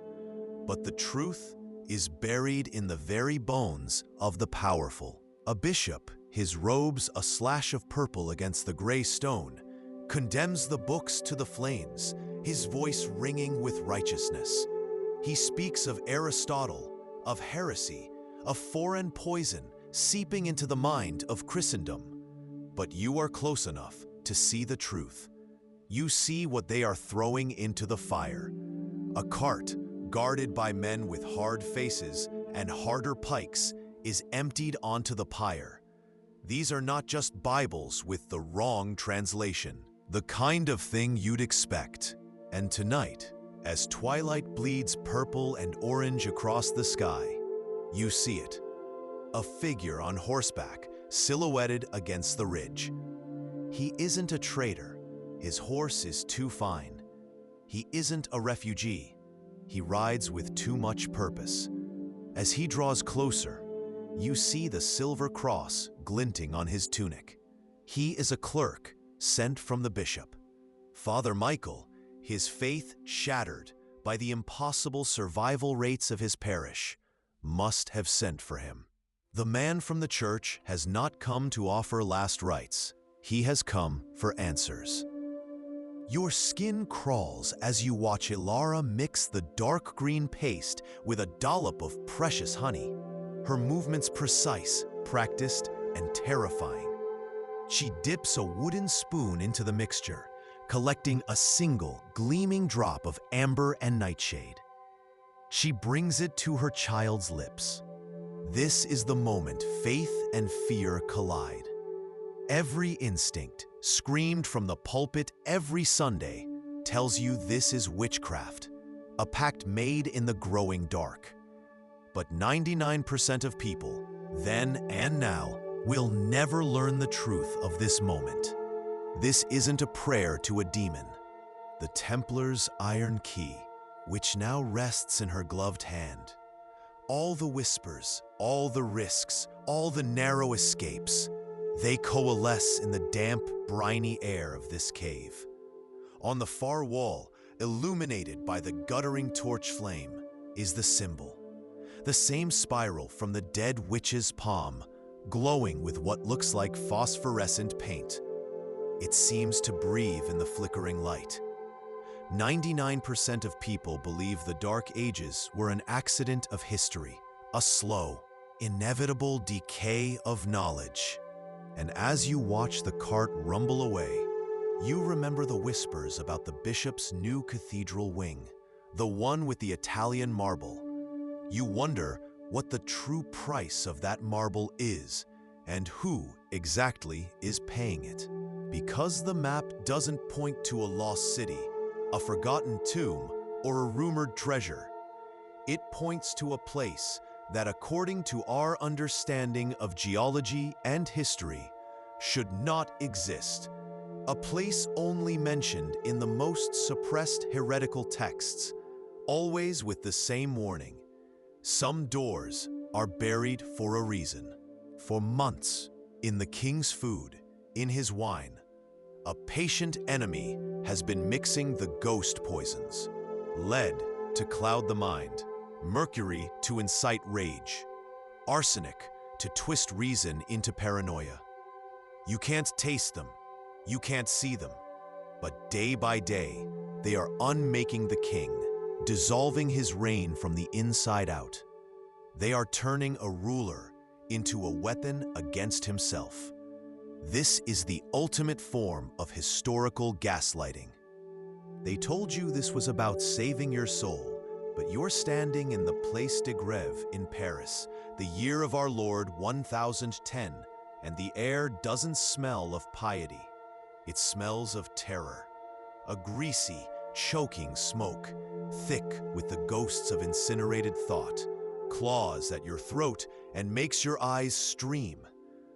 But the truth is buried in the very bones of the powerful. A bishop, his robes a slash of purple against the gray stone, condemns the books to the flames, his voice ringing with righteousness. He speaks of Aristotle, of heresy, of foreign poison seeping into the mind of Christendom. But you are close enough to see the truth. You see what they are throwing into the fire. A cart, guarded by men with hard faces and harder pikes, is emptied onto the pyre. These are not just Bibles with the wrong translation, the kind of thing you'd expect. And tonight, as twilight bleeds purple and orange across the sky, you see it. A figure on horseback, silhouetted against the ridge. He isn't a traitor. His horse is too fine. He isn't a refugee. He rides with too much purpose. As he draws closer, you see the silver cross glinting on his tunic. He is a clerk sent from the bishop. Father Michael, his faith shattered by the impossible survival rates of his parish, must have sent for him. The man from the church has not come to offer last rites. He has come for answers. Your skin crawls as you watch Ilara mix the dark green paste with a dollop of precious honey. Her movements precise, practiced, and terrifying. She dips a wooden spoon into the mixture, collecting a single gleaming drop of amber and nightshade. She brings it to her child's lips. This is the moment faith and fear collide. Every instinct, screamed from the pulpit every Sunday, tells you this is witchcraft, a pact made in the growing dark. But 99% of people, then and now, will never learn the truth of this moment. This isn't a prayer to a demon. The Templar's iron key, which now rests in her gloved hand. All the whispers, all the risks, all the narrow escapes, they coalesce in the damp, briny air of this cave. On the far wall, illuminated by the guttering torch flame, is the symbol. The same spiral from the dead witch's palm, glowing with what looks like phosphorescent paint. It seems to breathe in the flickering light. 99% of people believe the Dark Ages were an accident of history, a slow, inevitable decay of knowledge. And as you watch the cart rumble away, you remember the whispers about the bishop's new cathedral wing, the one with the Italian marble. You wonder what the true price of that marble is and who exactly is paying it. Because the map doesn't point to a lost city, a forgotten tomb, or a rumored treasure, it points to a place that, according to our understanding of geology and history, should not exist. A place only mentioned in the most suppressed heretical texts, always with the same warning. Some doors are buried for a reason. For months, in the king's food, in his wine, a patient enemy has been mixing the ghost poisons. Lead to cloud the mind, mercury to incite rage, arsenic to twist reason into paranoia. You can't taste them, you can't see them, but day by day, they are unmaking the king, dissolving his reign from the inside out. They are turning a ruler into a weapon against himself. This is the ultimate form of historical gaslighting. They told you this was about saving your soul, but you're standing in the Place de Grève in Paris, the year of our Lord 1010, and the air doesn't smell of piety. It smells of terror. A greasy, choking smoke, thick with the ghosts of incinerated thought, claws at your throat and makes your eyes stream.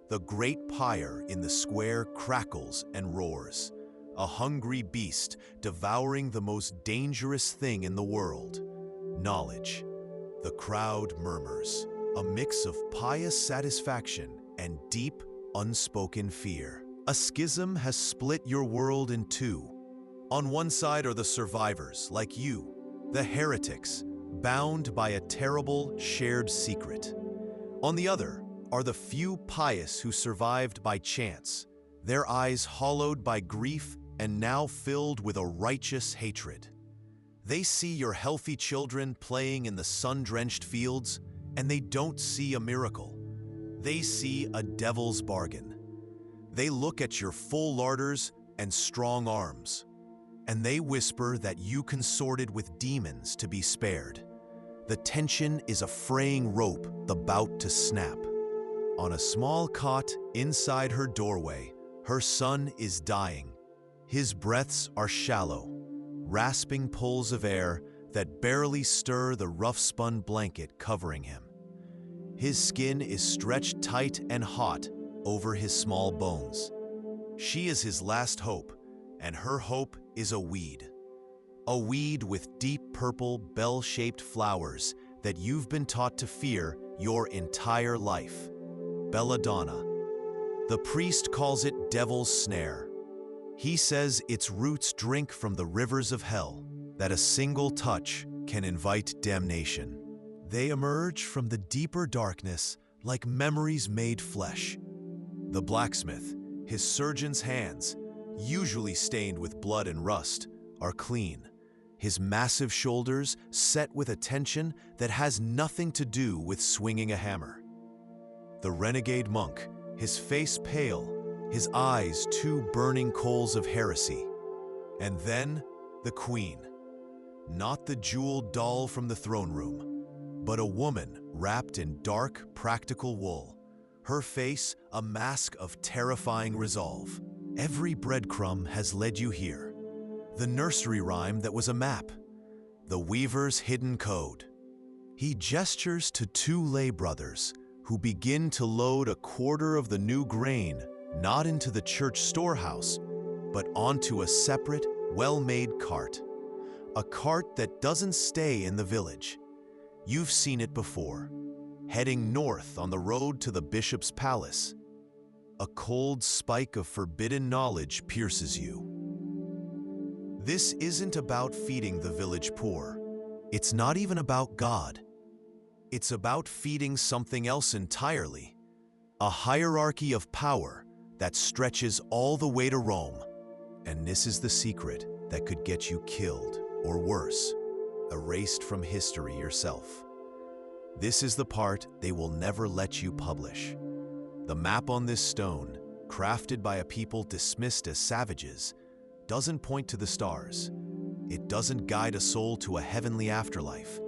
The great pyre in the square crackles and roars, a hungry beast devouring the most dangerous thing in the world, knowledge. The crowd murmurs, a mix of pious satisfaction and deep, unspoken fear. A schism has split your world in two. On one side are the survivors, like you, the heretics, bound by a terrible shared secret. On the other are the few pious who survived by chance, their eyes hollowed by grief and now filled with a righteous hatred. They see your healthy children playing in the sun-drenched fields, and they don't see a miracle. They see a devil's bargain. They look at your full larders and strong arms, and they whisper that you consorted with demons to be spared. The tension is a fraying rope about to snap. On a small cot inside her doorway, her son is dying. His breaths are shallow. rasping pulls of air that barely stir the rough-spun blanket covering him. His skin is stretched tight and hot over his small bones. She is his last hope, and her hope is a weed. A weed with deep purple, bell-shaped flowers that you've been taught to fear your entire life. Belladonna. The priest calls it devil's snare. He says its roots drink from the rivers of hell, that a single touch can invite damnation. They emerge from the deeper darkness like memories made flesh. The blacksmith, his surgeon's hands, usually stained with blood and rust, are clean. His massive shoulders set with a tension that has nothing to do with swinging a hammer. The renegade monk, his face pale, his eyes two burning coals of heresy. And then the queen. Not the jeweled doll from the throne room, but a woman wrapped in dark, practical wool. Her face a mask of terrifying resolve. Every breadcrumb has led you here. The nursery rhyme that was a map. The weaver's hidden code. He gestures to two lay brothers who begin to load a quarter of the new grain not into the church storehouse, but onto a separate, well-made cart. A cart that doesn't stay in the village. You've seen it before, heading north on the road to the bishop's palace. A cold spike of forbidden knowledge pierces you. This isn't about feeding the village poor. It's not even about God. It's about feeding something else entirely. A hierarchy of power that stretches all the way to Rome. And this is the secret that could get you killed, or worse, erased from history yourself. This is the part they will never let you publish. The map on this stone, crafted by a people dismissed as savages, doesn't point to the stars. It doesn't guide a soul to a heavenly afterlife.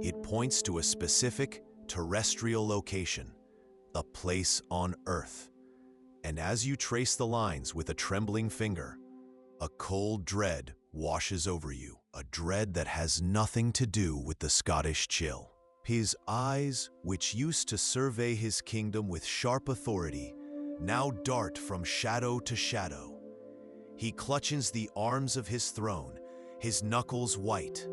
It points to a specific terrestrial location, a place on Earth. And as you trace the lines with a trembling finger, a cold dread washes over you, a dread that has nothing to do with the Scottish chill. His eyes, which used to survey his kingdom with sharp authority, now dart from shadow to shadow. He clutches the arms of his throne, his knuckles white.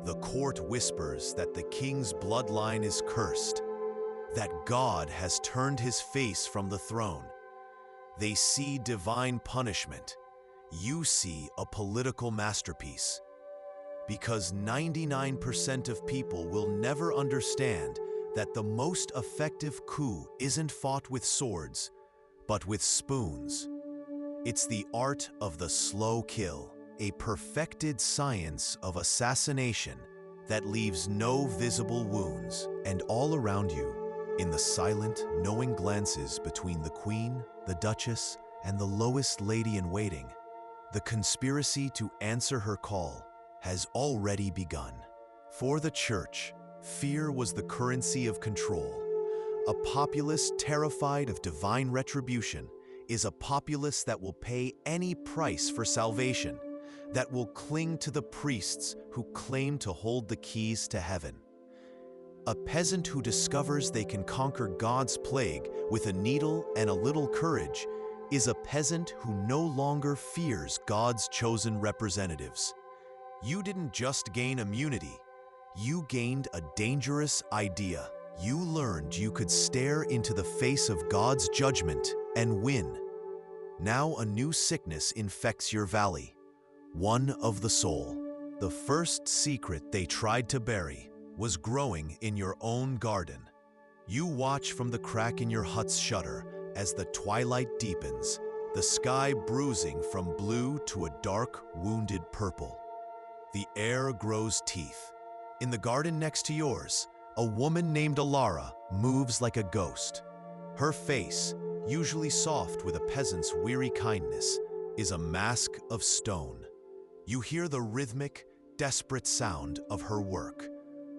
The court whispers that the king's bloodline is cursed, that God has turned his face from the throne. They see divine punishment. You see a political masterpiece. Because 99% of people will never understand that the most effective coup isn't fought with swords, but with spoons. It's the art of the slow kill, a perfected science of assassination that leaves no visible wounds. And all around you, in the silent, knowing glances between the queen, the duchess, and the lowest lady-in-waiting, the conspiracy to answer her call has already begun. For the church, fear was the currency of control. A populace terrified of divine retribution is a populace that will pay any price for salvation, that will cling to the priests who claim to hold the keys to heaven. A peasant who discovers they can conquer God's plague with a needle and a little courage is a peasant who no longer fears God's chosen representatives. You didn't just gain immunity, you gained a dangerous idea. You learned you could stare into the face of God's judgment and win. Now a new sickness infects your valley, one of the soul. The first secret they tried to bury was growing in your own garden. You watch from the crack in your hut's shutter as the twilight deepens, the sky bruising from blue to a dark, wounded purple. The air grows teeth. In the garden next to yours, a woman named Alara moves like a ghost. Her face, usually soft with a peasant's weary kindness, is a mask of stone. You hear the rhythmic, desperate sound of her work,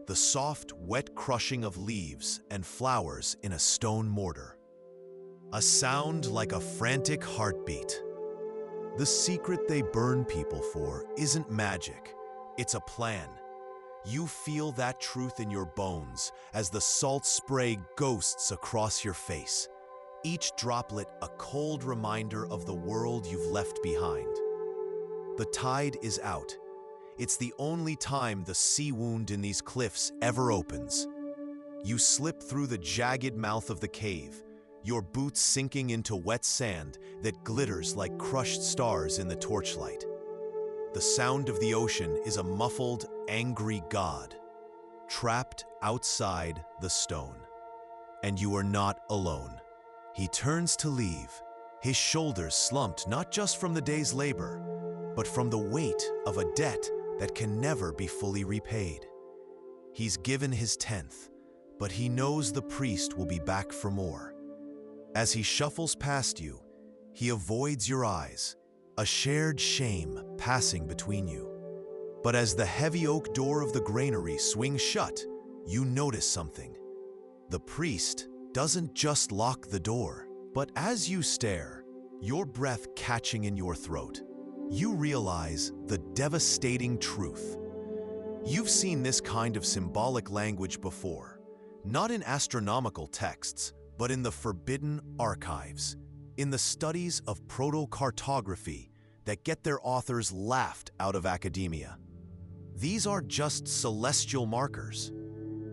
the soft, wet crushing of leaves and flowers in a stone mortar. A sound like a frantic heartbeat. The secret they burn people for isn't magic, it's a plan. You feel that truth in your bones as the salt spray ghosts across your face, each droplet a cold reminder of the world you've left behind. The tide is out. It's the only time the sea wound in these cliffs ever opens. You slip through the jagged mouth of the cave, your boots sinking into wet sand that glitters like crushed stars in the torchlight. The sound of the ocean is a muffled, angry god, trapped outside the stone. And you are not alone. He turns to leave, his shoulders slumped not just from the day's labor, but from the weight of a debt that can never be fully repaid. He's given his 10th, but he knows the priest will be back for more. As he shuffles past you, he avoids your eyes, a shared shame passing between you. But as the heavy oak door of the granary swings shut, you notice something. The priest doesn't just lock the door, but as you stare, your breath catching in your throat, you realize the devastating truth. You've seen this kind of symbolic language before, not in astronomical texts, but in the forbidden archives, in the studies of proto-cartography that get their authors laughed out of academia. These are just celestial markers.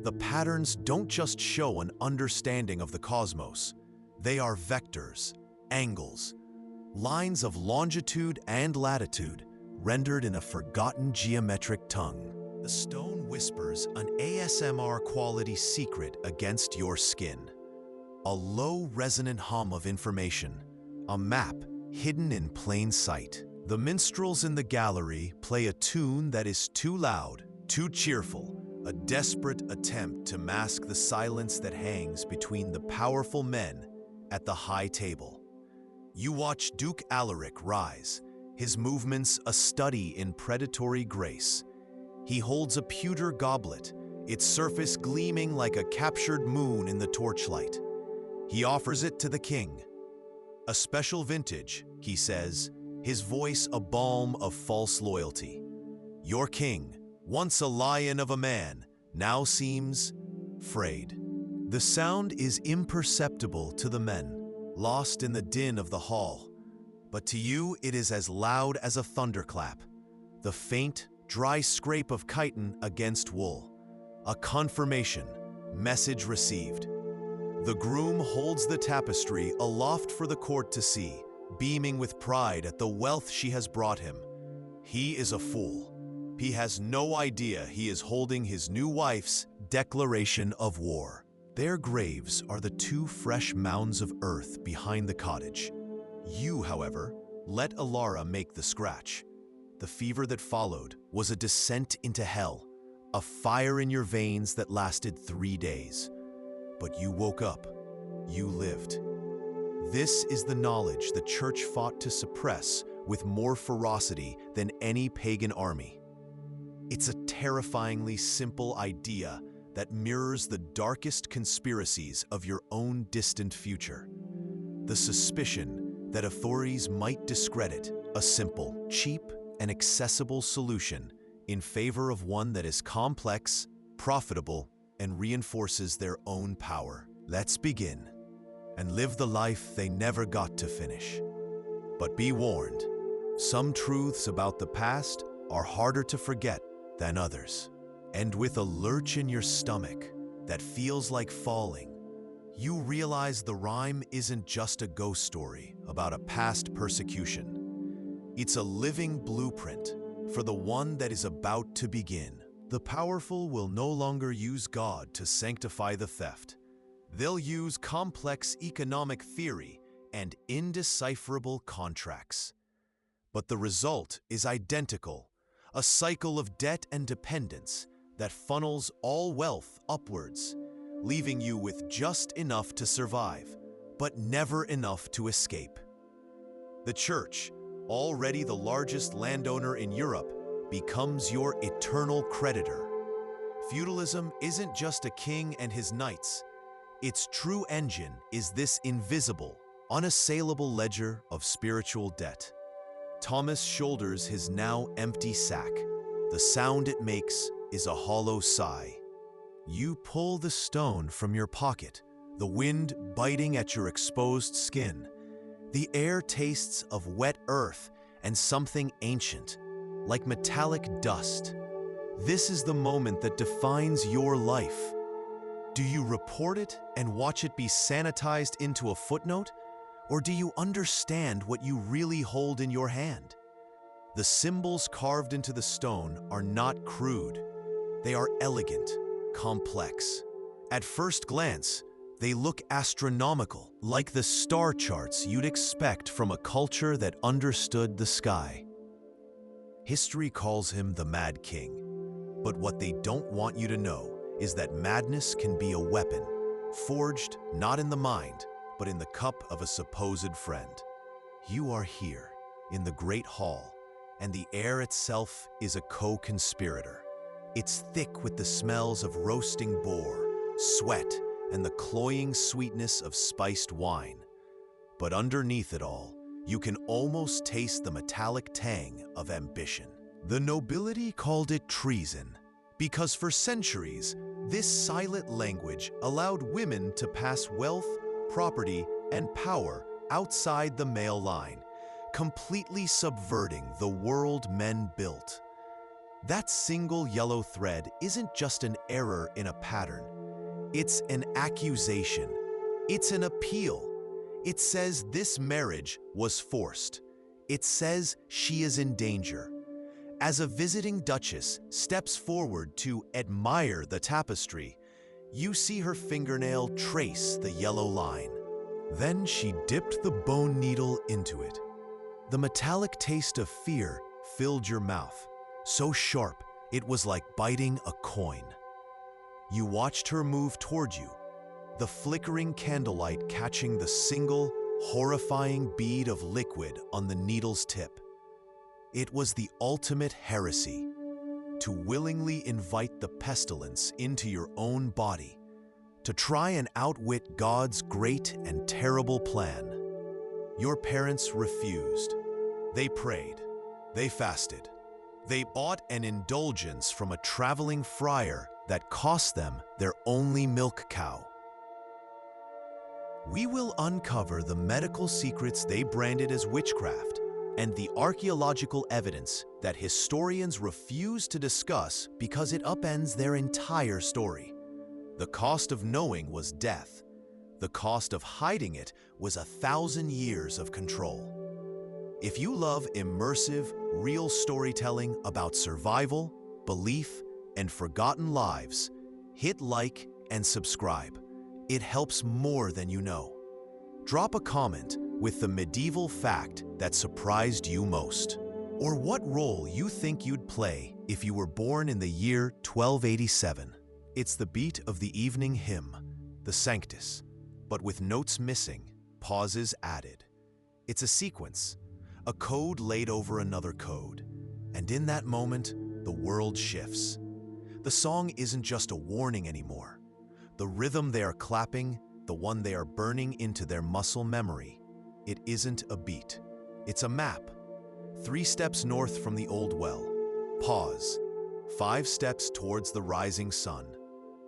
The patterns don't just show an understanding of the cosmos. They are vectors, angles, lines of longitude and latitude, rendered in a forgotten geometric tongue. The stone whispers an ASMR-quality secret against your skin. A low, resonant hum of information, a map hidden in plain sight. The minstrels in the gallery play a tune that is too loud, too cheerful, a desperate attempt to mask the silence that hangs between the powerful men at the high table. You watch Duke Alaric rise, his movements a study in predatory grace. He holds a pewter goblet, its surface gleaming like a captured moon in the torchlight. He offers it to the king. A special vintage, he says, his voice a balm of false loyalty. Your king, once a lion of a man, now seems frayed. The sound is imperceptible to the men, lost in the din of the hall, but to you it is as loud as a thunderclap, the faint, dry scrape of chitin against wool, a confirmation, message received. The groom holds the tapestry aloft for the court to see, beaming with pride at the wealth she has brought him. He is a fool. He has no idea he is holding his new wife's declaration of war. Their graves are the 2 fresh mounds of earth behind the cottage. You, however, let Alara make the scratch. The fever that followed was a descent into hell, a fire in your veins that lasted 3 days. But you woke up. You lived. This is the knowledge the church fought to suppress with more ferocity than any pagan army. It's a terrifyingly simple idea that mirrors the darkest conspiracies of your own distant future. The suspicion that authorities might discredit a simple, cheap, and accessible solution in favor of one that is complex, profitable, and reinforces their own power. Let's begin and live the life they never got to finish. But be warned, some truths about the past are harder to forget than others. And with a lurch in your stomach that feels like falling, you realize the rhyme isn't just a ghost story about a past persecution. It's a living blueprint for the one that is about to begin. The powerful will no longer use God to sanctify the theft. They'll use complex economic theory and indecipherable contracts. But the result is identical, a cycle of debt and dependence that funnels all wealth upwards, leaving you with just enough to survive, but never enough to escape. The church, already the largest landowner in Europe, becomes your eternal creditor. Feudalism isn't just a king and his knights. Its true engine is this invisible, unassailable ledger of spiritual debt. Thomas shoulders his now empty sack. The sound it makes is a hollow sigh. You pull the stone from your pocket, the wind biting at your exposed skin. The air tastes of wet earth and something ancient, like metallic dust. This is the moment that defines your life. Do you report it and watch it be sanitized into a footnote? Or do you understand what you really hold in your hand? The symbols carved into the stone are not crude. They are elegant, complex. At first glance, they look astronomical, like the star charts you'd expect from a culture that understood the sky. History calls him the Mad King, but what they don't want you to know is that madness can be a weapon, forged not in the mind, but in the cup of a supposed friend. You are here, in the Great Hall, and the air itself is a co-conspirator. It's thick with the smells of roasting boar, sweat, and the cloying sweetness of spiced wine. But underneath it all, you can almost taste the metallic tang of ambition. The nobility called it treason, because for centuries, this silent language allowed women to pass wealth, property, and power outside the male line, completely subverting the world men built. That single yellow thread isn't just an error in a pattern. It's an accusation. It's an appeal. It says this marriage was forced. It says she is in danger. As a visiting duchess steps forward to admire the tapestry, you see her fingernail trace the yellow line. Then she dipped the bone needle into it. The metallic taste of fear filled your mouth, so sharp it was like biting a coin. You watched her move toward you, the flickering candlelight catching the single, horrifying bead of liquid on the needle's tip. It was the ultimate heresy, to willingly invite the pestilence into your own body, to try and outwit God's great and terrible plan. Your parents refused. They prayed. They fasted. They bought an indulgence from a traveling friar that cost them their only milk cow. We will uncover the medical secrets they branded as witchcraft and the archaeological evidence that historians refuse to discuss because it upends their entire story. The cost of knowing was death. The cost of hiding it was 1,000 years of control. If you love immersive, real storytelling about survival, belief, and forgotten lives, hit like and subscribe. It helps more than you know. Drop a comment with the medieval fact that surprised you most, or what role you think you'd play if you were born in the year 1287. It's the beat of the evening hymn, the Sanctus, but with notes missing, pauses added. It's a sequence, a code laid over another code, and in that moment, the world shifts. The song isn't just a warning anymore. The rhythm they are clapping, the one they are burning into their muscle memory, it isn't a beat. It's a map. 3 steps north from the old well. Pause. 5 steps towards the rising sun.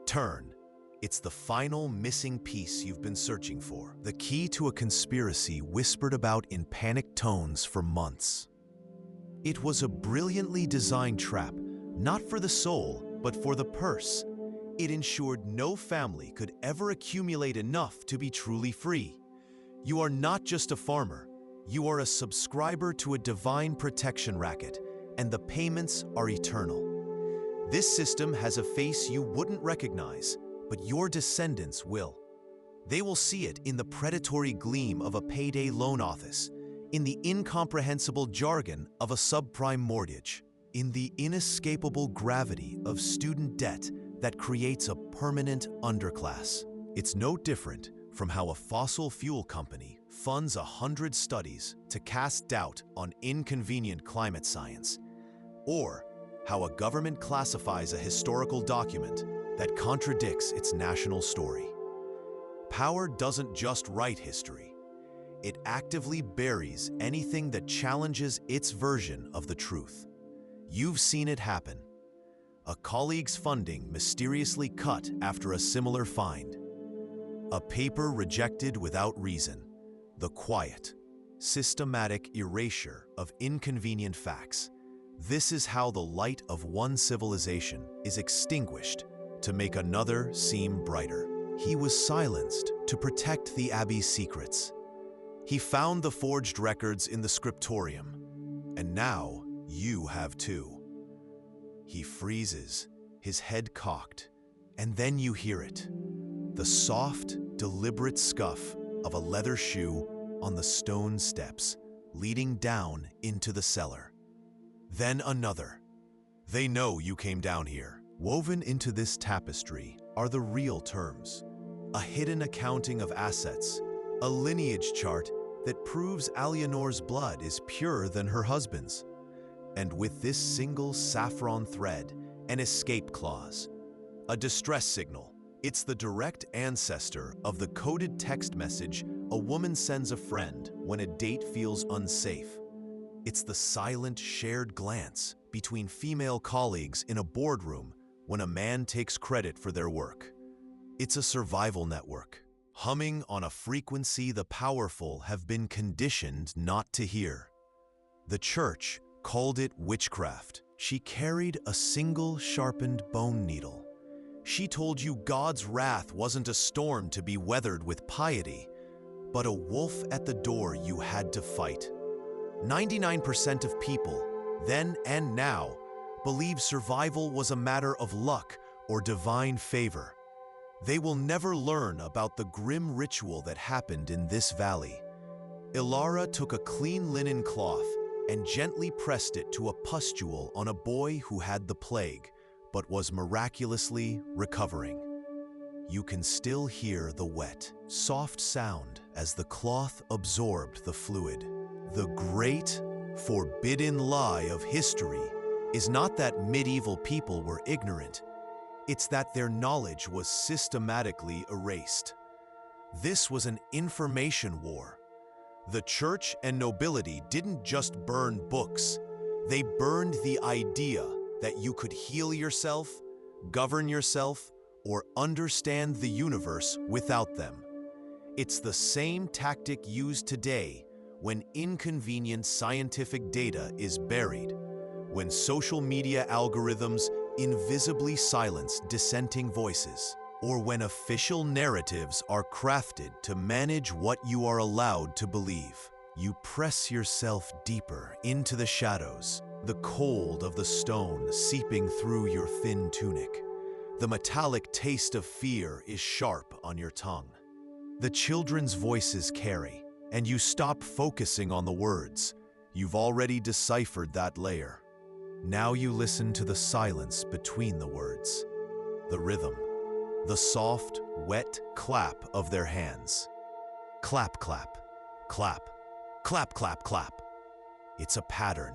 Turn. It's the final missing piece you've been searching for. The key to a conspiracy whispered about in panicked tones for months. It was a brilliantly designed trap, not for the soul, but for the purse. It ensured no family could ever accumulate enough to be truly free. You are not just a farmer. You are a subscriber to a divine protection racket, and the payments are eternal. This system has a face you wouldn't recognize, but your descendants will. They will see it in the predatory gleam of a payday loan office, in the incomprehensible jargon of a subprime mortgage, in the inescapable gravity of student debt that creates a permanent underclass. It's no different from how a fossil fuel company funds 100 studies to cast doubt on inconvenient climate science, or how a government classifies a historical document that contradicts its national story. Power doesn't just write history. it actively buries anything that challenges its version of the truth. You've seen it happen. A colleague's funding mysteriously cut after a similar find. A paper rejected without reason. The quiet, systematic erasure of inconvenient facts. This is how the light of one civilization is extinguished to make another seem brighter. He was silenced to protect the abbey's secrets. He found the forged records in the scriptorium, and now you have too. He freezes, his head cocked, and then you hear it. The soft, deliberate scuff of a leather shoe on the stone steps leading down into the cellar. Then another. They know you came down here. Woven into this tapestry are the real terms. A hidden accounting of assets, a lineage chart that proves Alianor's blood is purer than her husband's. And with this single saffron thread, an escape clause, a distress signal. It's the direct ancestor of the coded text message a woman sends a friend when a date feels unsafe. It's the silent shared glance between female colleagues in a boardroom when a man takes credit for their work. It's a survival network, humming on a frequency the powerful have been conditioned not to hear. The church called it witchcraft. She carried a single sharpened bone needle. She told you God's wrath wasn't a storm to be weathered with piety, but a wolf at the door you had to fight. 99% of people, then and now, believe survival was a matter of luck or divine favor. They will never learn about the grim ritual that happened in this valley. Ilara took a clean linen cloth and gently pressed it to a pustule on a boy who had the plague, but was miraculously recovering. You can still hear the wet, soft sound as the cloth absorbed the fluid. The great, forbidden lie of history is not that medieval people were ignorant, it's that their knowledge was systematically erased. This was an information war. The church and nobility didn't just burn books, they burned the idea that you could heal yourself, govern yourself, or understand the universe without them. It's the same tactic used today when inconvenient scientific data is buried, when social media algorithms invisibly silence dissenting voices, or when official narratives are crafted to manage what you are allowed to believe. You press yourself deeper into the shadows, the cold of the stone seeping through your thin tunic. The metallic taste of fear is sharp on your tongue. The children's voices carry, and you stop focusing on the words. You've already deciphered that layer. Now you listen to the silence between the words, the rhythm, the soft, wet clap of their hands. Clap, clap, clap, clap, clap, clap. It's a pattern,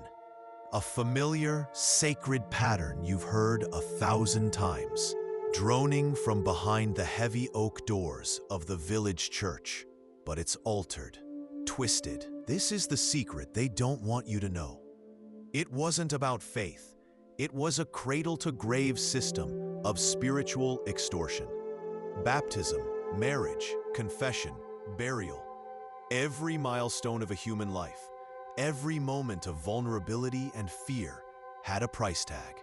a familiar, sacred pattern you've heard 1,000 times, droning from behind the heavy oak doors of the village church. But it's altered, twisted. This is the secret they don't want you to know. It wasn't about faith. It was a cradle-to-grave system of spiritual extortion. Baptism, marriage, confession, burial. Every milestone of a human life, every moment of vulnerability and fear had a price tag.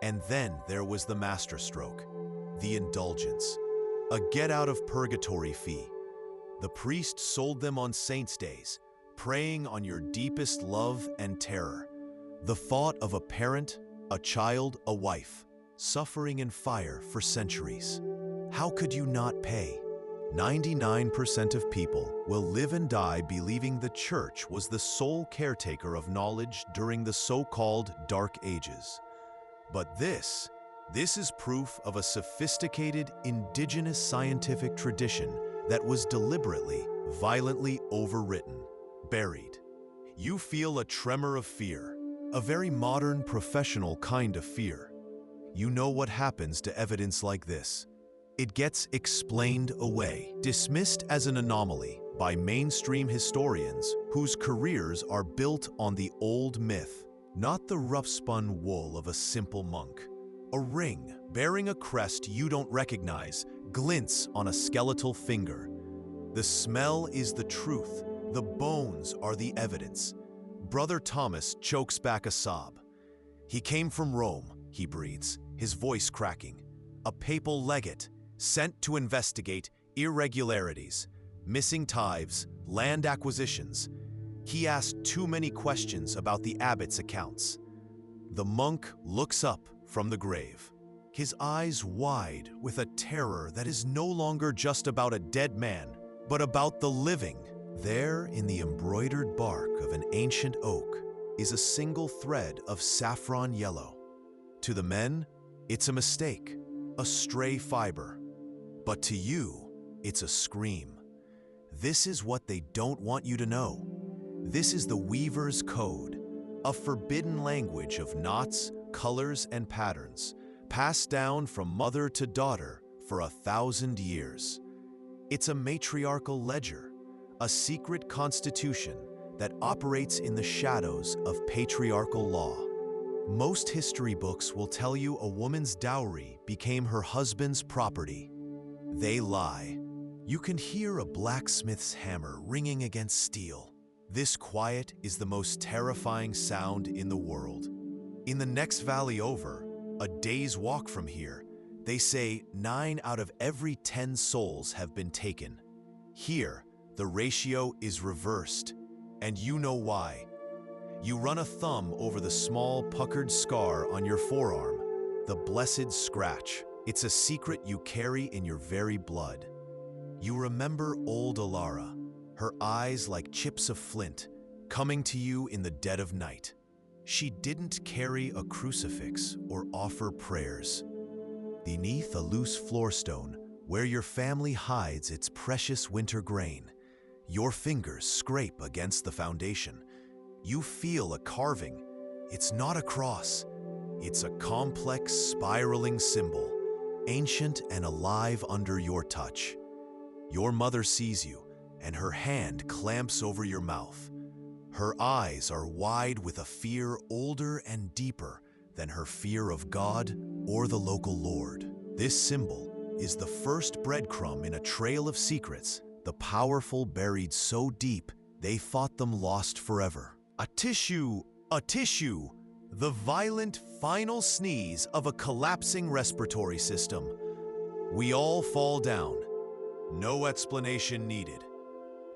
And then there was the masterstroke, the indulgence, a get-out-of-purgatory fee. The priest sold them on saints' days, preying on your deepest love and terror. The thought of a parent, a child, a wife, suffering in fire for centuries. How could you not pay? 99% of people will live and die believing the church was the sole caretaker of knowledge during the so-called Dark Ages. But this is proof of a sophisticated indigenous scientific tradition that was deliberately, violently overwritten, buried. You feel a tremor of fear, a very modern professional kind of fear. You know what happens to evidence like this. It gets explained away, dismissed as an anomaly, by mainstream historians whose careers are built on the old myth, not the rough-spun wool of a simple monk. A ring bearing a crest you don't recognize glints on a skeletal finger. The smell is the truth. The bones are the evidence. Brother Thomas chokes back a sob. He came from Rome, he breathes, his voice cracking. A papal legate sent to investigate irregularities, missing tithes, land acquisitions. He asked too many questions about the abbot's accounts. The monk looks up from the grave, his eyes wide with a terror that is no longer just about a dead man, but about the living. There, in the embroidered bark of an ancient oak, is a single thread of saffron yellow. To the men, it's a mistake, a stray fiber. But to you, it's a scream. This is what they don't want you to know. This is the weaver's code, a forbidden language of knots, colors, and patterns, passed down from mother to daughter for 1,000 years. It's a matriarchal ledger, a secret constitution that operates in the shadows of patriarchal law. Most history books will tell you a woman's dowry became her husband's property. They lie. You can hear a blacksmith's hammer ringing against steel. This quiet is the most terrifying sound in the world. In the next valley over, a day's walk from here, they say 9 out of every 10 souls have been taken. Here, the ratio is reversed, and you know why. You run a thumb over the small puckered scar on your forearm, the blessed scratch. It's a secret you carry in your very blood. You remember old Alara, her eyes like chips of flint, coming to you in the dead of night. She didn't carry a crucifix or offer prayers. Beneath a loose floorstone, where your family hides its precious winter grain, your fingers scrape against the foundation. You feel a carving. It's not a cross. It's a complex, spiraling symbol, ancient and alive under your touch. Your mother sees you, and her hand clamps over your mouth. Her eyes are wide with a fear older and deeper than her fear of God or the local Lord. This symbol is the first breadcrumb in a trail of secrets, the powerful buried so deep they thought them lost forever. A tissue, the violent final sneeze of a collapsing respiratory system. We all fall down. No explanation needed.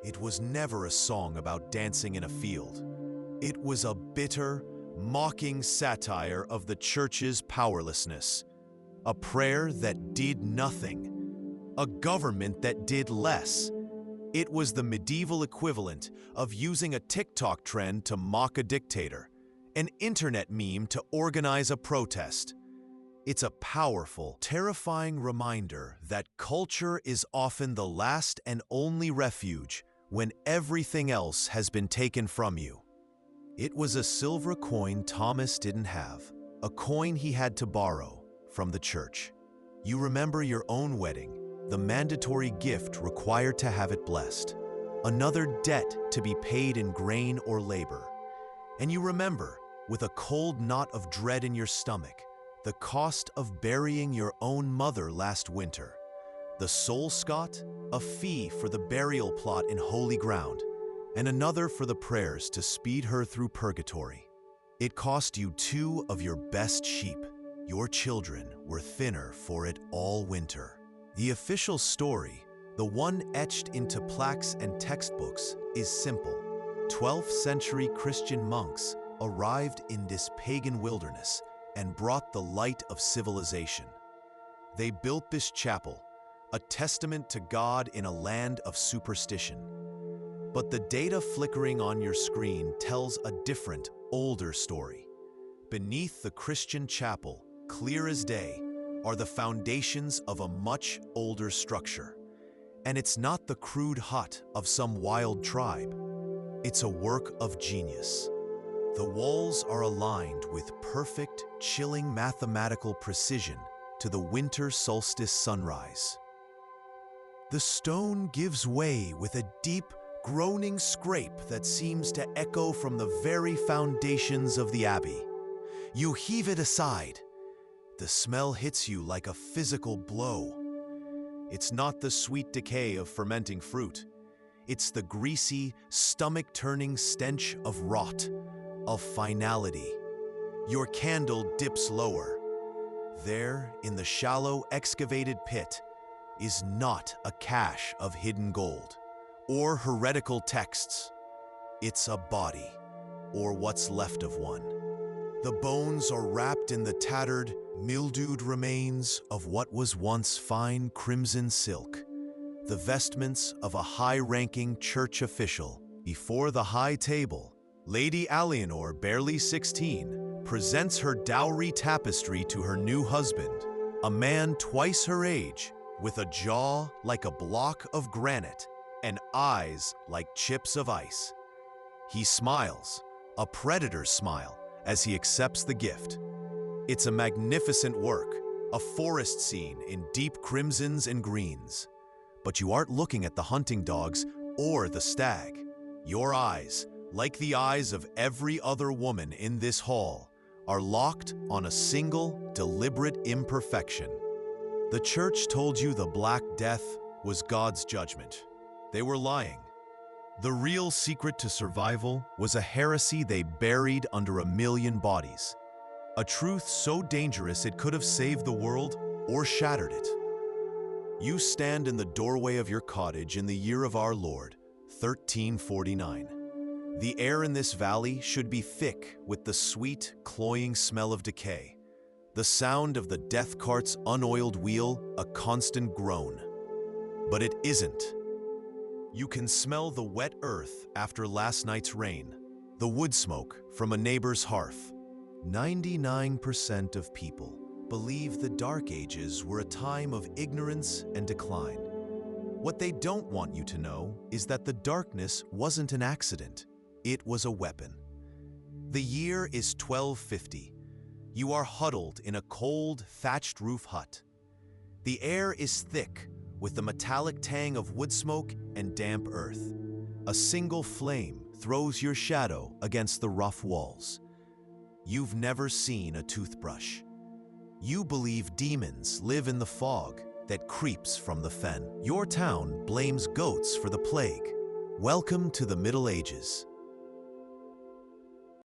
It was never a song about dancing in a field. It was a bitter, mocking satire of the church's powerlessness. A prayer that did nothing. A government that did less. It was the medieval equivalent of using a TikTok trend to mock a dictator, an internet meme to organize a protest. It's a powerful, terrifying reminder that culture is often the last and only refuge when everything else has been taken from you. It was a silver coin Thomas didn't have, a coin he had to borrow from the church. You remember your own wedding, the mandatory gift required to have it blessed, another debt to be paid in grain or labor. And you remember, with a cold knot of dread in your stomach, the cost of burying your own mother last winter. The soul scot, a fee for the burial plot in holy ground, and another for the prayers to speed her through purgatory. It cost you 2 of your best sheep. Your children were thinner for it all winter. The official story, the one etched into plaques and textbooks, is simple. 12th century Christian monks arrived in this pagan wilderness and brought the light of civilization. They built this chapel, a testament to God in a land of superstition. But the data flickering on your screen tells a different, older story. Beneath the Christian chapel, clear as day, are the foundations of a much older structure. And it's not the crude hut of some wild tribe. It's a work of genius. The walls are aligned with perfect, chilling mathematical precision to the winter solstice sunrise. The stone gives way with a deep, groaning scrape that seems to echo from the very foundations of the abbey. You heave it aside. The smell hits you like a physical blow. It's not the sweet decay of fermenting fruit. It's the greasy, stomach-turning stench of rot, of finality. Your candle dips lower. There, in the shallow, excavated pit, is not a cache of hidden gold or heretical texts. It's a body, or what's left of one. The bones are wrapped in the tattered, mildewed remains of what was once fine crimson silk, the vestments of a high-ranking church official. Before the high table, Lady Alienor, barely 16, presents her dowry tapestry to her new husband, a man twice her age, with a jaw like a block of granite and eyes like chips of ice. He smiles, a predator's smile, as he accepts the gift. It's a magnificent work, a forest scene in deep crimsons and greens. But you aren't looking at the hunting dogs or the stag. Your eyes, like the eyes of every other woman in this hall, are locked on a single, deliberate imperfection. The church told you the Black Death was God's judgment. They were lying. The real secret to survival was a heresy they buried under 1,000,000 bodies. A truth so dangerous it could have saved the world or shattered it. You stand in the doorway of your cottage in the year of our Lord, 1349. The air in this valley should be thick with the sweet, cloying smell of decay. The sound of the death cart's unoiled wheel, a constant groan. But it isn't. You can smell the wet earth after last night's rain, the wood smoke from a neighbor's hearth. 99% of people believe the Dark Ages were a time of ignorance and decline. What they don't want you to know is that the darkness wasn't an accident. It was a weapon. The year is 1250. You are huddled in a cold, thatched roof hut. The air is thick with the metallic tang of wood smoke and damp earth. A single flame throws your shadow against the rough walls. You've never seen a toothbrush. You believe demons live in the fog that creeps from the fen. Your town blames goats for the plague. Welcome to the Middle Ages.